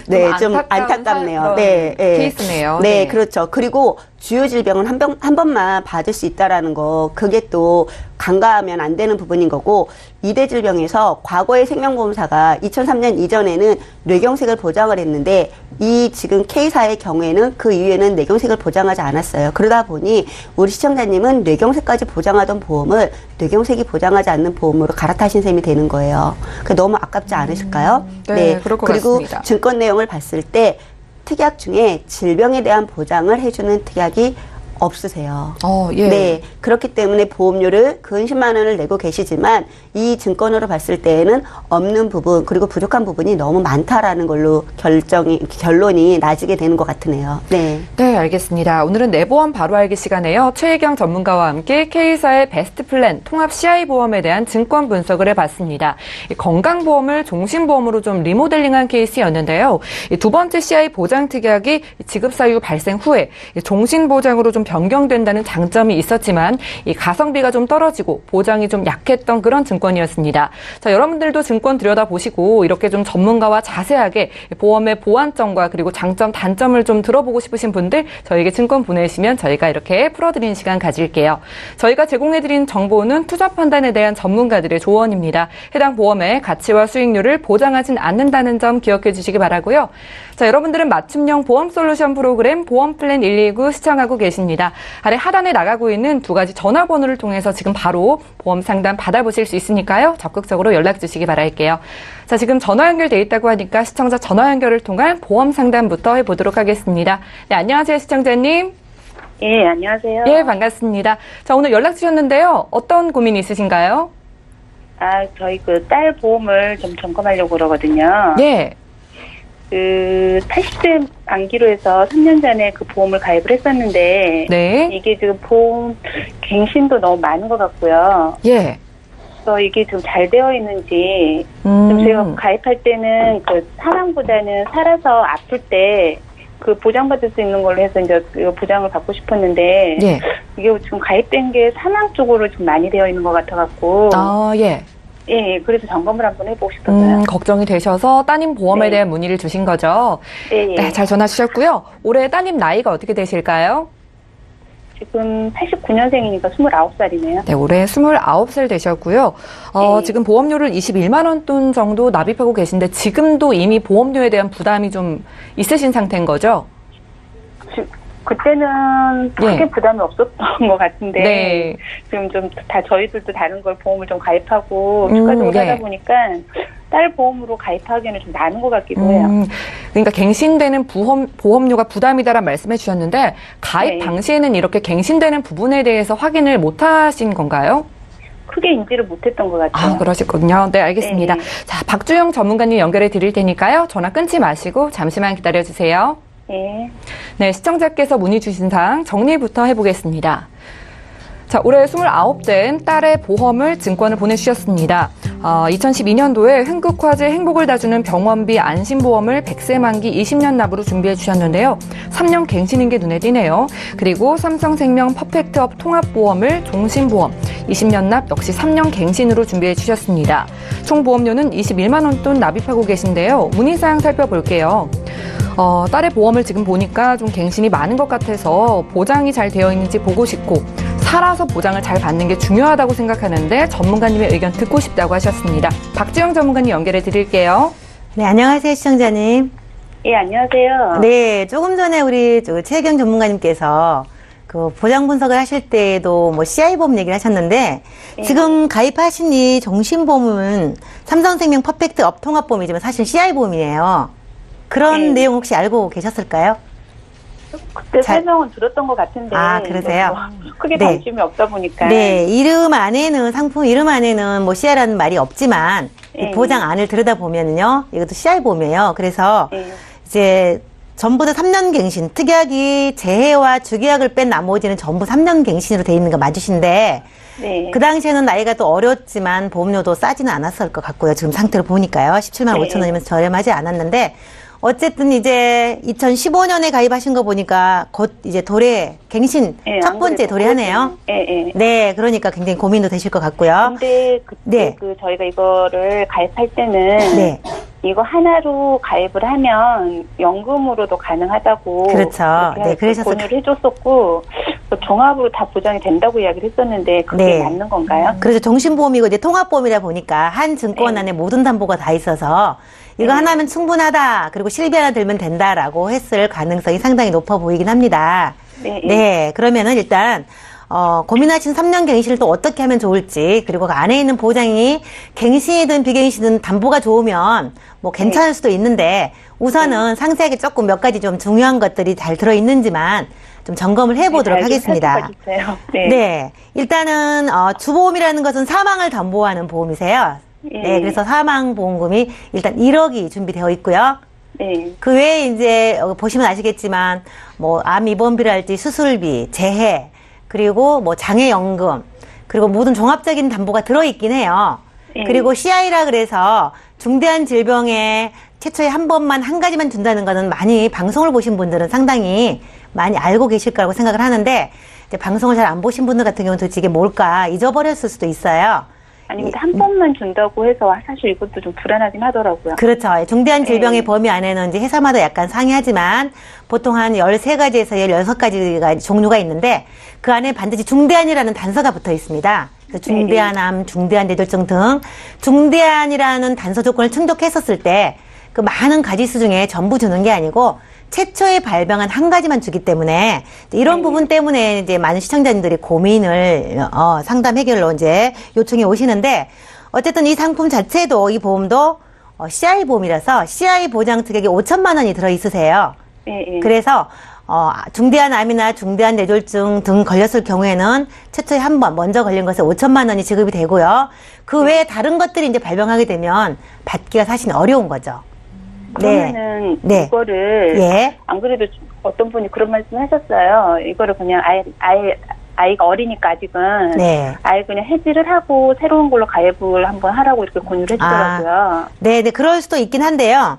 네, 좀 안타깝네요. 네, 케이스네요. 네, 그렇죠. 그리고 주요 질병은 한 번만 받을 수 있다라는 거, 그게 또 간과하면 안 되는 부분인 거고, 2대 질병에서 과거의 생명보험사가 2003년 이전에는 뇌경색을 보장을 했는데 이 지금 K사의 경우에는 그 이후에는 뇌경색을 보장하지 않았어요. 그러다 보니 우리 시청자님은 뇌경색까지 보장하던 보험을 뇌경색이 보장하지 않는 보험으로 갈아타신 셈이 되는 거예요. 너무 아깝지 않으실까요? 네, 그럴 것 그리고 같습니다. 증권 내용을 봤을 때 특약 중에 질병에 대한 보장을 해주는 특약이 없으세요. 예. 네. 그렇기 때문에 보험료를 근 10만 원을 내고 계시지만 이 증권으로 봤을 때에는 없는 부분 그리고 부족한 부분이 너무 많다라는 걸로 결론이 나지게 되는 것 같으네요. 네. 네, 알겠습니다. 오늘은 내보험 바로 알기 시간에요. 최혜경 전문가와 함께 K사의 베스트 플랜 통합 CI 보험에 대한 증권 분석을 해봤습니다. 건강보험을 종신보험으로 좀 리모델링한 케이스였는데요. 두 번째 CI 보장 특약이 지급 사유 발생 후에 종신보장으로 좀 변경된다는 장점이 있었지만 이 가성비가 좀 떨어지고 보장이 좀 약했던 그런 증권이었습니다. 자, 여러분들도 증권 들여다보시고 이렇게 좀 전문가와 자세하게 보험의 보완점과 그리고 장점, 단점을 좀 들어보고 싶으신 분들 저희에게 증권 보내시면 저희가 이렇게 풀어드리는 시간 가질게요. 저희가 제공해드린 정보는 투자 판단에 대한 전문가들의 조언입니다. 해당 보험의 가치와 수익률을 보장하진 않는다는 점 기억해 주시기 바라고요. 자, 여러분들은 맞춤형 보험 솔루션 프로그램 보험 플랜 129 시청하고 계십니다. 알겠습니다. 아래 하단에 나가고 있는 두 가지 전화번호를 통해서 지금 바로 보험 상담 받아보실 수 있으니까요. 적극적으로 연락 주시기 바랄게요. 자, 지금 전화 연결돼 있다고 하니까 시청자 전화 연결을 통한 보험 상담부터 해보도록 하겠습니다. 네, 안녕하세요, 시청자님. 예, 안녕하세요. 예, 반갑습니다. 자, 오늘 연락 주셨는데요. 어떤 고민이 있으신가요? 저희 딸 보험을 좀 점검하려고 그러거든요. 예. 80세 만기로 해서 3년 전에 그 보험을 가입을 했었는데, 네. 이게 지금 보험 갱신도 너무 많은 것 같고요. 예. 그래서 이게 좀 잘 되어 있는지, 좀 제가 가입할 때는 사망보다는 살아서 아플 때 그 보장받을 수 있는 걸로 해서 이제 보장을 받고 싶었는데, 예. 이게 지금 가입된 게 사망 쪽으로 좀 많이 되어 있는 것 같아갖고, 예. 예, 그래서 점검을 한번 해보고 싶었어요. 걱정이 되셔서 따님 보험에 네. 대한 문의를 주신 거죠? 예, 예. 네, 잘 전화 주셨고요. 올해 따님 나이가 어떻게 되실까요? 지금 89년생이니까 29살이네요. 네, 올해 29살 되셨고요. 네. 지금 보험료를 21만 원 돈 정도 납입하고 계신데 지금도 이미 보험료에 대한 부담이 좀 있으신 상태인 거죠? 그때는 크게 예. 부담이 없었던 것 같은데, 네. 지금 좀 다 저희들도 다른 걸 보험을 좀 가입하고 추가적으로 예. 하다 보니까 딸 보험으로 가입하기에는 좀 나은 것 같기도 해요. 그러니까 갱신되는 보험료가 부담이다라는 말씀해 주셨는데 가입 네. 당시에는 이렇게 갱신되는 부분에 대해서 확인을 못 하신 건가요? 크게 인지를 못했던 것 같아요. 그러셨군요. 네, 알겠습니다. 네. 자, 박주영 전문가님 연결해 드릴 테니까요. 전화 끊지 마시고 잠시만 기다려 주세요. 예. 네, 시청자께서 문의 주신 사항 정리부터 해보겠습니다. 자, 올해 29된 딸의 보험을 증권을 보내주셨습니다. 2012년도에 흥국화재 행복을 다주는 병원비 안심보험을 100세 만기 20년 납으로 준비해 주셨는데요. 3년 갱신인 게 눈에 띄네요. 그리고 삼성생명 퍼펙트업 통합보험을 종신보험 20년 납 역시 3년 갱신으로 준비해 주셨습니다. 총 보험료는 21만 원 돈 납입하고 계신데요. 문의사항 살펴볼게요. 딸의 보험을 지금 보니까 좀 갱신이 많은 것 같아서 보장이 잘 되어 있는지 보고 싶고 살아서 보장을 잘 받는 게 중요하다고 생각하는데 전문가님의 의견 듣고 싶다고 하셨습니다. 박지영 전문가님 연결해 드릴게요. 네, 안녕하세요, 시청자님. 예, 안녕하세요. 네, 조금 전에 우리 최혜경 전문가님께서 그 보장 분석을 하실 때에도 뭐 CI 보험 얘기를 하셨는데 지금 가입하신 이 종신보험은 삼성생명 퍼펙트 업 통합보험이지만 사실 CI 보험이에요. 그런 내용 혹시 알고 계셨을까요? 그때 설명은 들었던 것 같은데. 그러세요? 크게 네. 관심이 없다 보니까. 네, 상품 이름 안에는 뭐 CI라는 말이 없지만 이 보장 안을 들여다보면요, 이것도 CI 보험이에요. 그래서 이제 전부 다 3년 갱신, 특약이 재해와 주계약을 뺀 나머지는 전부 3년 갱신으로 돼 있는 거 맞으신데, 네. 그 당시에는 나이가 또 어렸지만 보험료도 싸지는 않았을 것 같고요. 지금 상태를 보니까요. 17만 5천 원이면 저렴하지 않았는데, 어쨌든 이제 2015년에 가입하신 거 보니까 곧 이제 갱신 첫 번째 도래하네요. 네, 그러니까 굉장히 고민도 되실 것 같고요. 근데 그때 저희가 이거를 가입할 때는 이거 하나로 가입을 하면 연금으로도 가능하다고 그렇죠. 네, 그러셔서 권유를 해줬었고 종합으로 다 보장이 된다고 이야기를 했었는데 그게 맞는 건가요? 그래서 종신보험이고 이제 통합보험이다 보니까 한 증권 안에 모든 담보가 다 있어서 이거 하나면 충분하다. 그리고 실비 하나 들면 된다라고 했을 가능성이 상당히 높아 보이긴 합니다. 네, 그러면은 일단 고민하신 3년 갱신을 또 어떻게 하면 좋을지, 그리고 그 안에 있는 보장이 갱신이든 비갱신이든 담보가 좋으면 뭐 괜찮을 수도 있는데 우선은 상세하게 조금 몇 가지 좀 중요한 것들이 잘 들어있는지만 좀 점검을 해보도록 하겠습니다. 네, 일단은 주보험이라는 것은 사망을 담보하는 보험이세요. 네, 그래서 사망보험금이 일단 1억이 준비되어 있고요. 그 외에 이제 보시면 아시겠지만 뭐 암 입원비랄지 수술비, 재해, 그리고 뭐 장애연금, 그리고 모든 종합적인 담보가 들어있긴 해요. 그리고 CI라 그래서 중대한 질병에 최초에 한 번만 한 가지만 준다는 거는 많이 방송을 보신 분들은 상당히 많이 알고 계실 거라고 생각을 하는데 이제 방송을 잘 안 보신 분들 같은 경우는 도대체 이게 뭘까 잊어버렸을 수도 있어요. 아니 근데 한 번만 준다고 해서 사실 이것도 좀 불안하긴 하더라고요. 그렇죠. 중대한 질병의 범위 안에는 이제 회사마다 약간 상이하지만 보통 한 13가지에서 16가지가 종류가 있는데 그 안에 반드시 중대한이라는 단서가 붙어 있습니다. 그래서 중대한 암, 중대한 뇌졸중 등 중대한이라는 단서 조건을 충족했었을 때 그 많은 가지수 중에 전부 주는 게 아니고 최초에 발병한 한 가지만 주기 때문에 이런 부분 때문에 이제 많은 시청자님들이 고민을 상담 해결로 이제 요청이 오시는데 어쨌든 이 상품 자체도 이 보험도 CI 보험이라서 CI 보장 특약이 5천만 원이 들어 있으세요. 그래서 중대한 암이나 중대한 뇌졸중 등 걸렸을 경우에는 최초에 한 번 먼저 걸린 것에 5천만 원이 지급이 되고요. 그 외에 다른 것들이 이제 발병하게 되면 받기가 사실 어려운 거죠. 그러면은 네. 이거를 예. 안 그래도 어떤 분이 그런 말씀을 하셨어요. 이거를 그냥 아이가 어리니까 아직은 네. 아예 그냥 해지를 하고 새로운 걸로 가입을 한번 하라고 이렇게 권유를 해주더라고요. 네, 그럴 수도 있긴 한데요.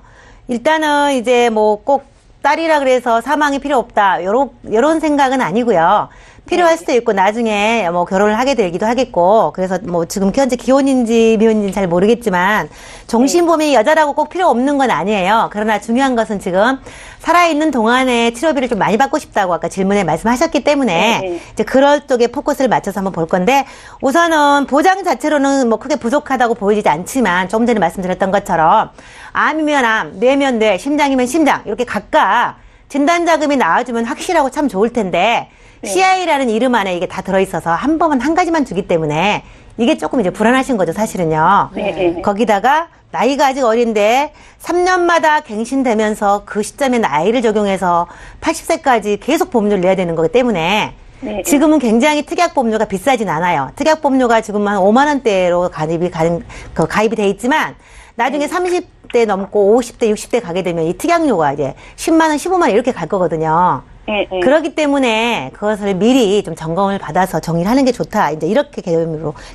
일단은 이제 뭐 꼭 딸이라 그래서 사망이 필요 없다. 요런 생각은 아니고요. 필요할 수도 있고 나중에 뭐 결혼을 하게 되기도 하겠고 그래서 뭐 지금 현재 기혼인지 미혼인지는 잘 모르겠지만 종신보험이 여자라고 꼭 필요 없는 건 아니에요. 그러나 중요한 것은 지금 살아있는 동안에 치료비를 좀 많이 받고 싶다고 아까 질문에 말씀하셨기 때문에 이제 그럴 쪽에 포커스를 맞춰서 한번 볼 건데 우선은 보장 자체로는 뭐 크게 부족하다고 보이지 않지만 조금 전에 말씀드렸던 것처럼 암이면 암, 뇌면 뇌, 심장이면 심장 이렇게 각각 진단 자금이 나와주면 확실하고 참 좋을 텐데 CI라는 이름 안에 이게 다 들어있어서 한 번만 한 가지만 주기 때문에 이게 조금 이제 불안하신 거죠, 사실은요. 거기다가 나이가 아직 어린데 3년마다 갱신되면서 그 시점에 나이를 적용해서 80세까지 계속 보험료를 내야 되는 거기 때문에 지금은 굉장히 특약보험료가 비싸진 않아요. 특약보험료가 지금 한 5만 원대로 가입이 돼 있지만 나중에 30대 넘고 50대, 60대 가게 되면 이 특약료가 이제 10만 원, 15만 원 이렇게 갈 거거든요. 그렇기 때문에 그것을 미리 좀 점검을 받아서 정리를 하는 게 좋다. 이제 이렇게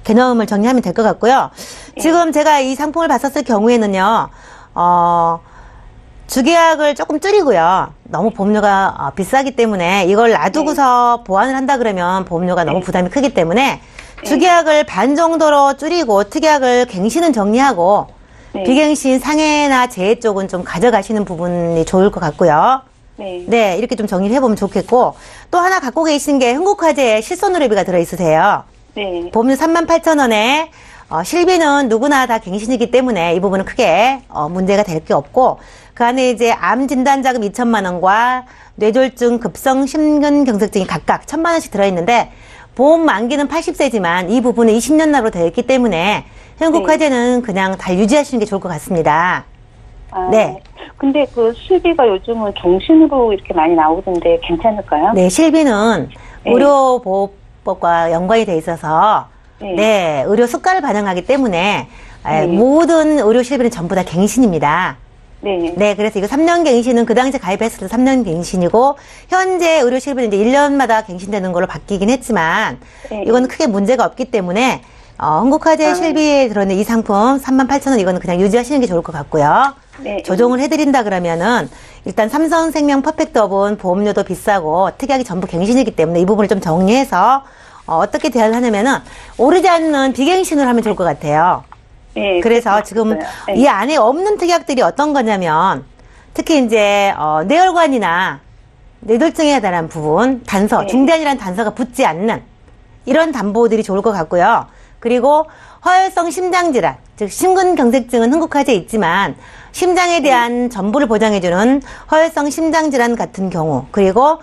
개념을 정리하면 될 것 같고요. 지금 제가 이 상품을 봤었을 경우에는요, 주계약을 조금 줄이고요. 너무 보험료가 비싸기 때문에 이걸 놔두고서 보완을 한다 그러면 보험료가 너무 부담이 크기 때문에 주계약을 반 정도로 줄이고 특약을 갱신은 정리하고 비갱신 상해나 재해 쪽은 좀 가져가시는 부분이 좋을 것 같고요. 네, 이렇게 좀 정리를 해보면 좋겠고 또 하나 갖고 계신 게 흥국화재에 실손의료비가 들어있으세요. 보험료 38,000원에 실비는 누구나 다 갱신이기 때문에 이 부분은 크게 문제가 될 게 없고 그 안에 이제 암 진단자금 2천만 원과 뇌졸중 급성 심근경색증이 각각 1,000만 원씩 들어있는데 보험 만기는 80세지만 이 부분은 20년 납으로 되어 있기 때문에 흥국화재는 그냥 다 유지하시는 게 좋을 것 같습니다. 네. 근데 그 실비가 요즘은 종신으로 이렇게 많이 나오던데 괜찮을까요? 네, 실비는 의료보호법과 연관이 돼 있어서 네, 의료 수가를 반영하기 때문에 모든 의료 실비는 전부 다 갱신입니다. 네, 그래서 이거 3년 갱신은 그 당시에 가입했을 때 3년 갱신이고 현재 의료 실비는 이제 1년마다 갱신되는 걸로 바뀌긴 했지만 이거는 크게 문제가 없기 때문에 흥국화재 실비에 들어있는 이 상품 38,000원 이거는 그냥 유지하시는 게 좋을 것 같고요. 조정을 해드린다 그러면은 일단 삼성생명 퍼펙트업은 보험료도 비싸고 특약이 전부 갱신이기 때문에 이 부분을 좀 정리해서 어떻게 대화를 하냐면은 오르지 않는 비갱신을 하면 좋을 것 같아요. 그래서 지금 이 안에 없는 특약들이 어떤 거냐면 특히 이제 뇌혈관이나 뇌졸중에 대한 부분 단서, 중대한이라는 단서가 붙지 않는 이런 담보들이 좋을 것 같고요. 그리고 허혈성 심장질환, 즉 심근경색증은 흥국화재에 있지만 심장에 대한 전부를 보장해주는 허혈성 심장질환 같은 경우 그리고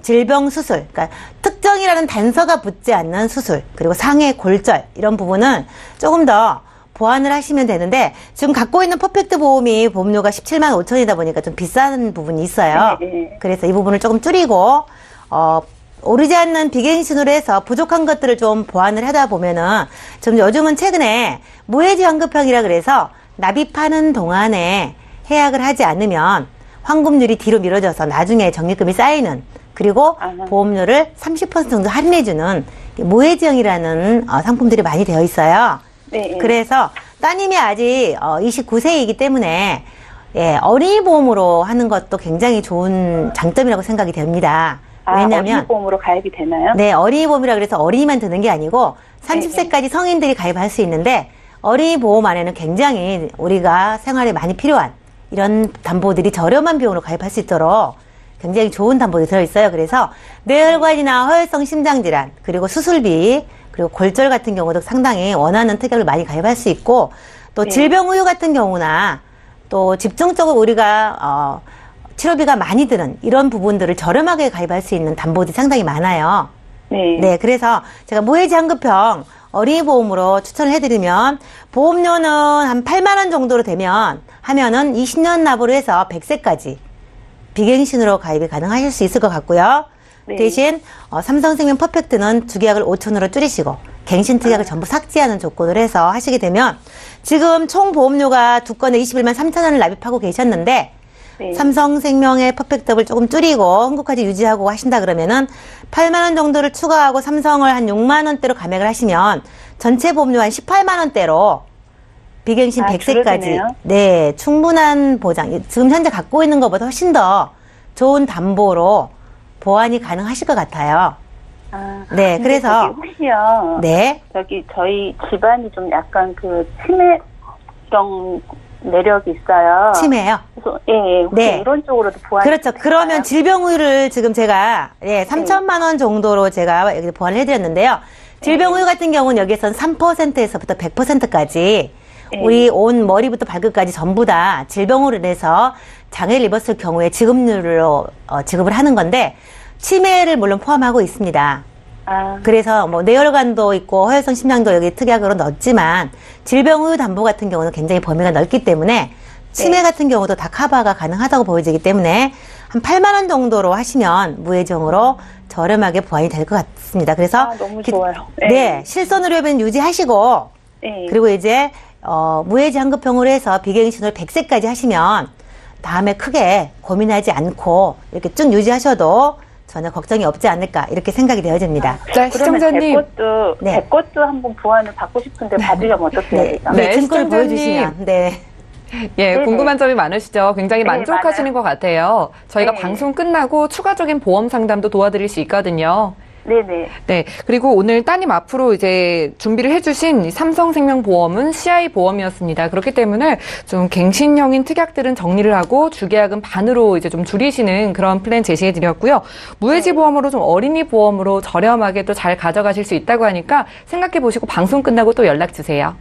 질병 수술, 그러니까 특정이라는 단서가 붙지 않는 수술 그리고 상해 골절 이런 부분은 조금 더 보완을 하시면 되는데 지금 갖고 있는 퍼펙트 보험이 보험료가 17만 5천이다 보니까 좀 비싼 부분이 있어요. 그래서 이 부분을 조금 줄이고 오르지 않는 비갱신으로 해서 부족한 것들을 좀 보완을 하다 보면은 좀 요즘은 최근에 무해지 환급형이라 그래서 납입하는 동안에 해약을 하지 않으면 환급률이 뒤로 미뤄져서 나중에 적립금이 쌓이는 그리고 보험료를 30% 정도 할인해주는 무해지형이라는 상품들이 많이 되어 있어요. 그래서 따님이 아직 29세이기 때문에 어린이 보험으로 하는 것도 굉장히 좋은 장점이라고 생각이 됩니다. 왜냐하면 어린이 보험으로 가입이 되나요? 네, 어린이 보험이라 그래서 어린이만 드는 게 아니고 30세까지 성인들이 가입할 수 있는데 어린이 보험 안에는 굉장히 우리가 생활에 많이 필요한 이런 담보들이 저렴한 비용으로 가입할 수 있도록 굉장히 좋은 담보들이 들어있어요. 그래서 뇌혈관이나 허혈성 심장질환 그리고 수술비 그리고 골절 같은 경우도 상당히 원하는 특약을 많이 가입할 수 있고 또 질병 후유 같은 경우나 또 집중적으로 우리가 치료비가 많이 드는 이런 부분들을 저렴하게 가입할 수 있는 담보들이 상당히 많아요. 네. 네, 그래서 제가 무해지 환급형 어린이 보험으로 추천을 해드리면 보험료는 한 8만 원 정도로 하면은 20년 납으로 해서 100세까지 비갱신으로 가입이 가능하실 수 있을 것 같고요. 네. 대신 삼성생명 퍼펙트는 주계약을 5천으로 줄이시고 갱신 특약을 전부 삭제하는 조건을 해서 하시게 되면 지금 총 보험료가 두 건에 21만 3천 원을 납입하고 계셨는데 네. 삼성생명의 퍼펙트업을 조금 줄이고 흥국까지 유지하고 하신다 그러면은 8만 원 정도를 추가하고 삼성을 한 6만 원대로 감액을 하시면 전체 보험료 한 18만 원대로 비갱신 100세까지 줄어드네요. 네, 충분한 보장. 지금 현재 갖고 있는 것보다 훨씬 더 좋은 담보로 보완이 가능하실 것 같아요. 아, 네, 근데 그래서 저기 혹시요. 네. 저기 저희 집안이 좀 약간 그 치매성 내력이 있어요. 치매요. 그래서 예, 혹시 네. 이런 쪽으로도 보완이 그렇죠. 그러면 질병우유를 지금 제가 3천만 원 정도로 제가 여기 보완을 해드렸는데요. 질병우유 같은 경우는 여기에선 3%에서부터 100%까지 우리 온 머리부터 발끝까지 전부 다 질병으로 인해서 장애를 입었을 경우에 지급률로 지급을 하는 건데 치매를 물론 포함하고 있습니다. 아, 그래서 뭐 뇌혈관도 있고 허혈성 심장도 여기 특약으로 넣었지만 질병우유 담보 같은 경우는 굉장히 범위가 넓기 때문에 치매 같은 경우도 다 커버가 가능하다고 보여지기 때문에 한 8만 원 정도로 하시면 무해지용으로 저렴하게 보완이 될 것 같습니다. 그래서 너무 좋아요. 네, 실손의료비는 유지하시고 네. 그리고 이제 무해지 환급형으로 해서 비갱신을 100세까지 하시면 다음에 크게 고민하지 않고 이렇게 쭉 유지하셔도 전혀 걱정이 없지 않을까 이렇게 생각이 되어집니다. 자, 그러면 시청자님. 제 것도 한번 보완을 받고 싶은데 받으려면 어떻게 해야 되죠? 네, 네, 증권을 시청자님. 보여주시면 네. 예, 네네. 궁금한 점이 많으시죠? 굉장히 네, 만족하시는 것 같아요. 저희가 네. 방송 끝나고 추가적인 보험 상담도 도와드릴 수 있거든요. 네네. 네. 그리고 오늘 따님 앞으로 이제 준비를 해주신 삼성생명 보험은 CI 보험이었습니다. 그렇기 때문에 좀 갱신형인 특약들은 정리를 하고 주계약은 반으로 이제 좀 줄이시는 그런 플랜 제시해 드렸고요. 무해지 보험으로 좀 어린이 보험으로 저렴하게 또 잘 가져가실 수 있다고 하니까 생각해 보시고 방송 끝나고 또 연락 주세요.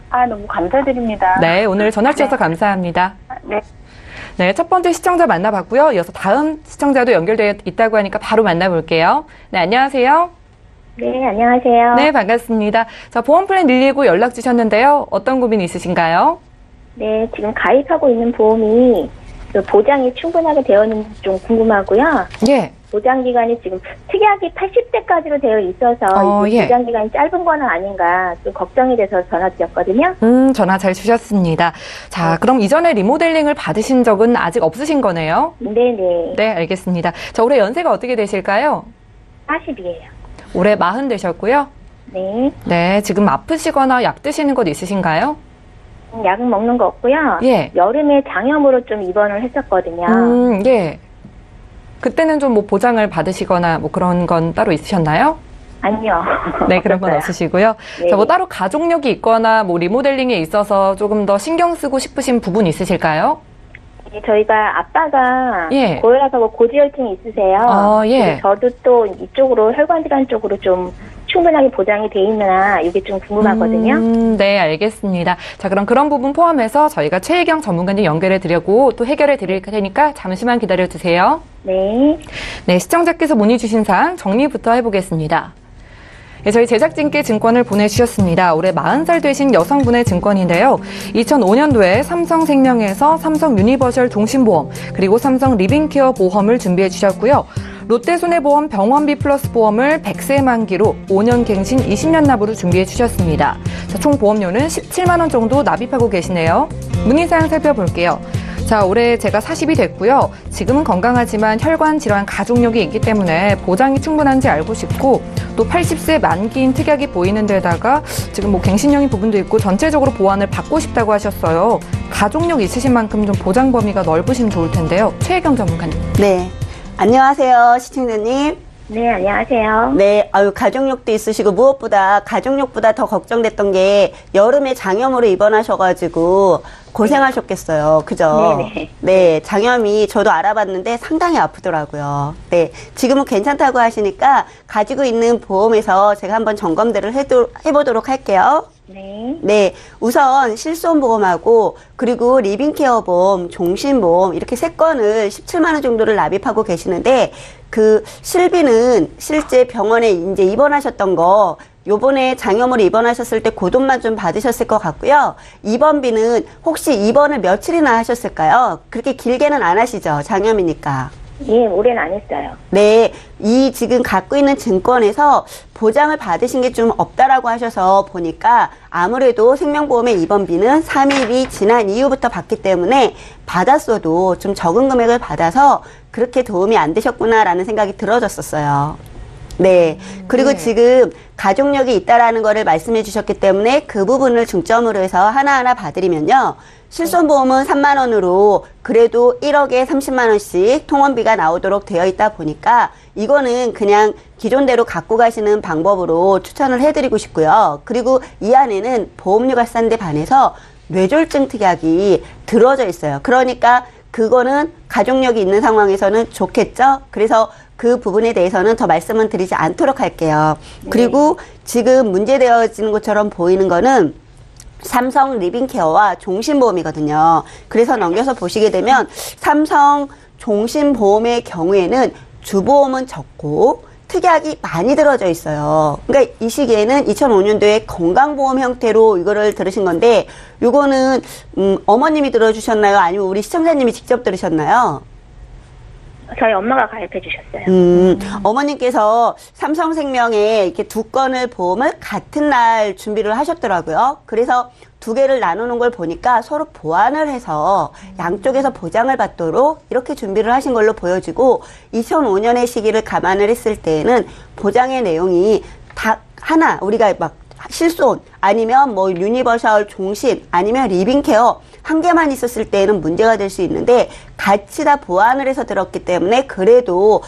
아, 너무 감사드립니다. 네. 오늘 전화 주셔서 감사합니다. 네. 네, 첫 번째 시청자 만나봤고요. 이어서 다음 시청자도 연결되어 있다고 하니까 바로 만나볼게요. 네, 안녕하세요. 네, 안녕하세요. 네, 반갑습니다. 자, 보험 플랜 119 연락 주셨는데요. 어떤 고민 있으신가요? 네, 지금 가입하고 있는 보험이 그 보장이 충분하게 되어 있는지 좀 궁금하고요. 예. 보장 기간이 지금 특약이 80대까지로 되어 있어서 이게 예. 보장 기간이 짧은 거는 아닌가 좀 걱정이 돼서 전화 드렸거든요. 전화 잘 주셨습니다. 자, 그럼 이전에 리모델링을 받으신 적은 아직 없으신 거네요? 네네. 네, 알겠습니다. 자, 올해 연세가 어떻게 되실까요? 40이에요. 올해 40 되셨고요. 네. 네, 지금 아프시거나 약 드시는 것 있으신가요? 약은 먹는 거 없고요. 예. 여름에 장염으로 좀 입원을 했었거든요. 예. 그때는 좀 뭐 보장을 받으시거나 뭐 그런 건 따로 있으셨나요? 아니요. 네, 그런 건 없었어요. 없으시고요. 네. 자, 뭐 따로 가족력이 있거나 뭐 리모델링에 있어서 조금 더 신경 쓰고 싶으신 부분 있으실까요? 저희가 아빠가 예. 고혈압하고 고지혈증이 있으세요. 예. 그래서 저도 또 이쪽으로 혈관질환 쪽으로 좀 충분하게 보장이 돼 있나 이게 좀 궁금하거든요. 네, 알겠습니다. 자, 그럼 그런 부분 포함해서 저희가 최혜경 전문가님 연결해 드리고 또 해결해 드릴 테니까 잠시만 기다려 주세요. 네. 네, 시청자께서 문의 주신 사항 정리부터 해보겠습니다. 네, 저희 제작진께 증권을 보내주셨습니다. 올해 40살 되신 여성분의 증권인데요. 2005년도에 삼성생명에서 삼성 유니버셜 종신보험 그리고 삼성 리빙케어 보험을 준비해 주셨고요. 롯데손해보험 병원비 플러스 보험을 100세 만기로 5년 갱신 20년 납으로 준비해 주셨습니다. 자, 총 보험료는 17만 원 정도 납입하고 계시네요. 문의사항 살펴볼게요. 자, 올해 제가 40이 됐고요. 지금은 건강하지만 혈관 질환 가족력이 있기 때문에 보장이 충분한지 알고 싶고 또 80세 만기인 특약이 보이는 데다가 지금 뭐 갱신형인 부분도 있고 전체적으로 보완을 받고 싶다고 하셨어요. 가족력 있으신 만큼 좀 보장 범위가 넓으시면 좋을 텐데요. 최혜경 전문가님. 네. 안녕하세요, 시청자님. 네, 안녕하세요. 네, 가족력도 있으시고 무엇보다 가족력보다 더 걱정됐던 게 여름에 장염으로 입원하셔가지고 고생하셨겠어요. 그죠? 네네. 네, 장염이 저도 알아봤는데 상당히 아프더라고요. 네, 지금은 괜찮다고 하시니까 가지고 있는 보험에서 제가 한번 점검들을 해보도록 할게요. 네. 네, 우선 실손보험하고 그리고 리빙케어 보험, 종신보험 이렇게 3건을 17만 원 정도를 납입하고 계시는데 그 실비는 실제 병원에 이제 입원하셨던 거 요번에 장염으로 입원하셨을 때 그 돈만 좀 받으셨을 것 같고요. 입원비는 혹시 입원을 며칠이나 하셨을까요? 그렇게 길게는 안 하시죠? 장염이니까. 예, 올해는 안 했어요. 네, 이 지금 갖고 있는 증권에서 보장을 받으신 게 좀 없다라고 하셔서 보니까 아무래도 생명보험의 입원비는 3일이 지난 이후부터 받기 때문에 받았어도 좀 적은 금액을 받아서 그렇게 도움이 안 되셨구나라는 생각이 들어졌었어요. 네. 그리고 지금 가족력이 있다라는 거를 말씀해 주셨기 때문에 그 부분을 중점으로 해서 하나하나 봐드리면요. 실손보험은 3만 원으로 그래도 1억에 30만 원씩 통원비가 나오도록 되어 있다 보니까 이거는 그냥 기존대로 갖고 가시는 방법으로 추천을 해드리고 싶고요. 그리고 이 안에는 보험료가 싼데 반해서 뇌졸중 특약이 들어져 있어요. 그러니까 그거는 가족력이 있는 상황에서는 좋겠죠. 그래서 그 부분에 대해서는 더 말씀은 드리지 않도록 할게요. 그리고 지금 문제되어지는 것처럼 보이는 거는 삼성 리빙케어와 종신보험이거든요. 그래서 넘겨서 보시게 되면 삼성 종신보험의 경우에는 주보험은 적고 특약이 많이 들어져 있어요. 그러니까 이 시기에는 2005년도에 건강보험 형태로 이거를 들으신 건데 요거는 어머님이 들어주셨나요? 아니면 우리 시청자님이 직접 들으셨나요? 저희 엄마가 가입해 주셨어요. 어머님께서 삼성생명에 이렇게 2건을 보험을 같은 날 준비를 하셨더라고요. 그래서 2개를 나누는 걸 보니까 서로 보완을 해서 양쪽에서 보장을 받도록 이렇게 준비를 하신 걸로 보여지고 2005년의 시기를 감안을 했을 때에는 보장의 내용이 다 하나 우리가 막 실손 아니면 뭐 유니버셜 종신 아니면 리빙케어 한 개만 있었을 때에는 문제가 될 수 있는데 같이 다 보완을 해서 들었기 때문에 그래도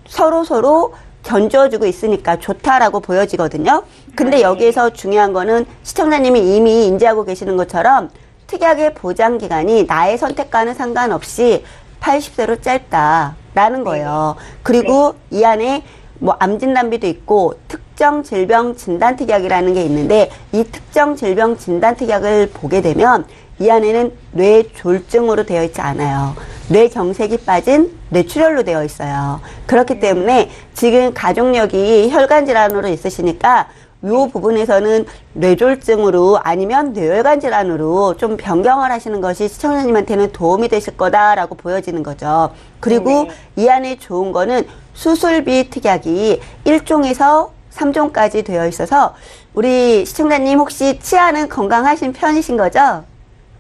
서로 견줘주고 있으니까 좋다라고 보여지거든요. 근데 여기에서 중요한 거는 시청자님이 이미 인지하고 계시는 것처럼 특약의 보장 기간이 나의 선택과는 상관없이 80세로 짧다라는 거예요. 그리고 이 안에 뭐 암진단비도 있고 특정 질병 진단 특약이라는 게 있는데 이 특정 질병 진단 특약을 보게 되면 이 안에는 뇌졸중으로 되어 있지 않아요. 뇌경색이 빠진 뇌출혈로 되어 있어요. 그렇기 때문에 지금 가족력이 혈관 질환으로 있으시니까 이 부분에서는 뇌졸중으로 아니면 뇌혈관 질환으로 좀 변경을 하시는 것이 시청자님한테는 도움이 되실 거다라고 보여지는 거죠. 그리고 이 안에 좋은 거는 수술비 특약이 1종에서 3종까지 되어 있어서 우리 시청자님 혹시 치아는 건강하신 편이신 거죠?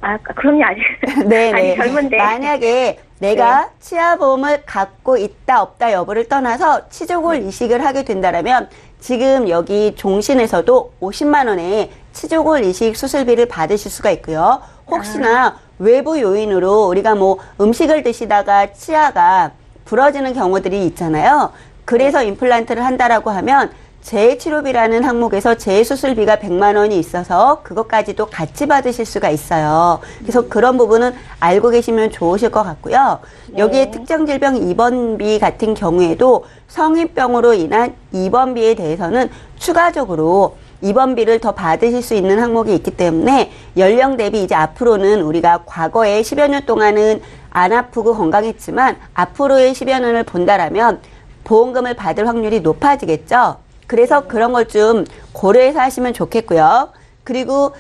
아, 그럼요, 아직. 네, 아직 젊은데. 만약에 내가 치아보험을 갖고 있다, 없다 여부를 떠나서 치조골 이식을 하게 된다면 지금 여기 종신에서도 50만 원의 치조골 이식 수술비를 받으실 수가 있고요. 혹시나 외부 요인으로 우리가 뭐 음식을 드시다가 치아가 부러지는 경우들이 있잖아요. 그래서 임플란트를 한다라고 하면 재치료비라는 항목에서 재수술비가 100만 원이 있어서 그것까지도 같이 받으실 수가 있어요. 그래서 그런 부분은 알고 계시면 좋으실 것 같고요. 여기에 특정 질병 입원비 같은 경우에도 성인병으로 인한 입원비에 대해서는 추가적으로 입원비를 더 받으실 수 있는 항목이 있기 때문에 연령 대비 이제 앞으로는 우리가 과거에 10여 년 동안은 안 아프고 건강했지만 앞으로의 10여 년을 본다라면 보험금을 받을 확률이 높아지겠죠. 그래서 그런 걸 좀 고려해서 하시면 좋겠고요. 그리고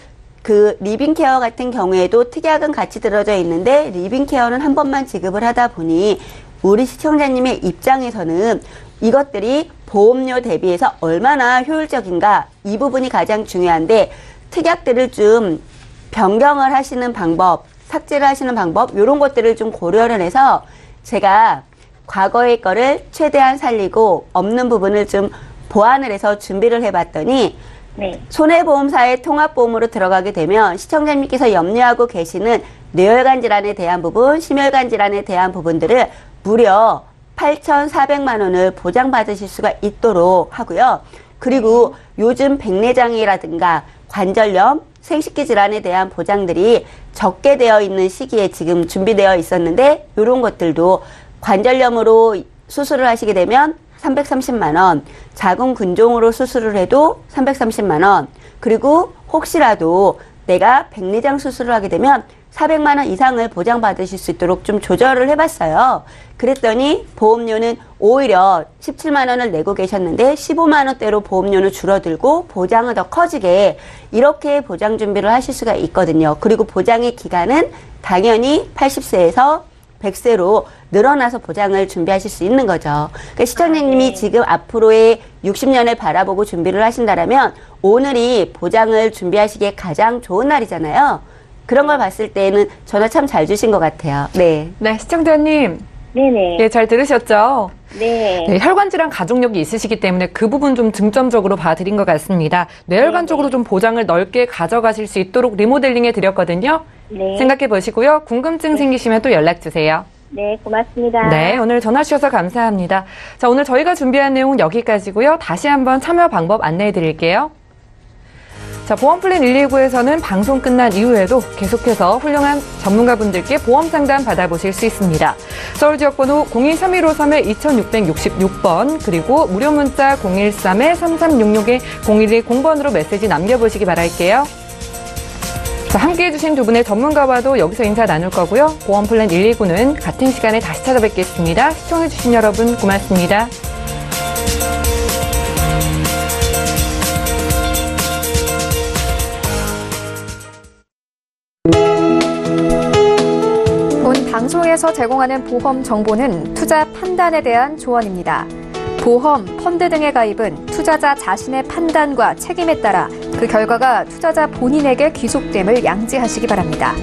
그 리빙케어 같은 경우에도 특약은 같이 들어져 있는데 리빙케어는 한 번만 지급을 하다 보니 우리 시청자님의 입장에서는 이것들이 보험료 대비해서 얼마나 효율적인가 이 부분이 가장 중요한데 특약들을 좀 변경을 하시는 방법, 삭제를 하시는 방법 이런 것들을 좀 고려를 해서 제가 과거의 거를 최대한 살리고 없는 부분을 좀 보완을 해서 준비를 해봤더니 손해보험사의 통합보험으로 들어가게 되면 시청자님께서 염려하고 계시는 뇌혈관 질환에 대한 부분, 심혈관 질환에 대한 부분들을 무려 8,400만 원을 보장받으실 수가 있도록 하고요. 그리고 요즘 백내장애라든가 관절염, 생식기 질환에 대한 보장들이 적게 되어 있는 시기에 지금 준비되어 있었는데 이런 것들도 관절염으로 수술을 하시게 되면 330만 원, 자궁 근종으로 수술을 해도 330만 원, 그리고 혹시라도 내가 백내장 수술을 하게 되면 400만 원 이상을 보장받으실 수 있도록 좀 조절을 해봤어요. 그랬더니 보험료는 오히려 17만 원을 내고 계셨는데 15만 원대로 보험료는 줄어들고 보장은 더 커지게 이렇게 보장 준비를 하실 수가 있거든요. 그리고 보장의 기간은 당연히 80세에서 100세로 늘어나서 보장을 준비하실 수 있는 거죠. 그러니까 시청자님이 네. 지금 앞으로의 60년을 바라보고 준비를 하신다면 오늘이 보장을 준비하시기에 가장 좋은 날이잖아요. 그런 걸 봤을 때는 전화 참 잘 주신 것 같아요. 네. 네, 시청자님. 네네. 네, 잘 들으셨죠? 네. 네, 혈관 질환 가족력이 있으시기 때문에 그 부분 좀 중점적으로 봐드린 것 같습니다. 뇌혈관 쪽으로 좀 보장을 넓게 가져가실 수 있도록 리모델링 해드렸거든요. 네. 생각해 보시고요. 궁금증 생기시면 또 연락 주세요. 네, 고맙습니다. 네, 오늘 전화 주셔서 감사합니다. 자, 오늘 저희가 준비한 내용 여기까지고요. 다시 한번 참여 방법 안내해 드릴게요. 자, 보험플랜 119에서는 방송 끝난 이후에도 계속해서 훌륭한 전문가분들께 보험 상담 받아보실 수 있습니다. 서울 지역번호 02-3153-2666번 그리고 무료 문자 013-3366-0110번으로 메시지 남겨보시기 바랄게요. 자, 함께해 주신 두 분의 전문가와도 여기서 인사 나눌 거고요. 보험플랜 119는 같은 시간에 다시 찾아뵙겠습니다. 시청해 주신 여러분 고맙습니다. 본 방송에서 제공하는 보험 정보는 투자 판단에 대한 조언입니다. 보험, 펀드 등의 가입은 투자자 자신의 판단과 책임에 따라 그 결과가 투자자 본인에게 귀속됨을 양지하시기 바랍니다.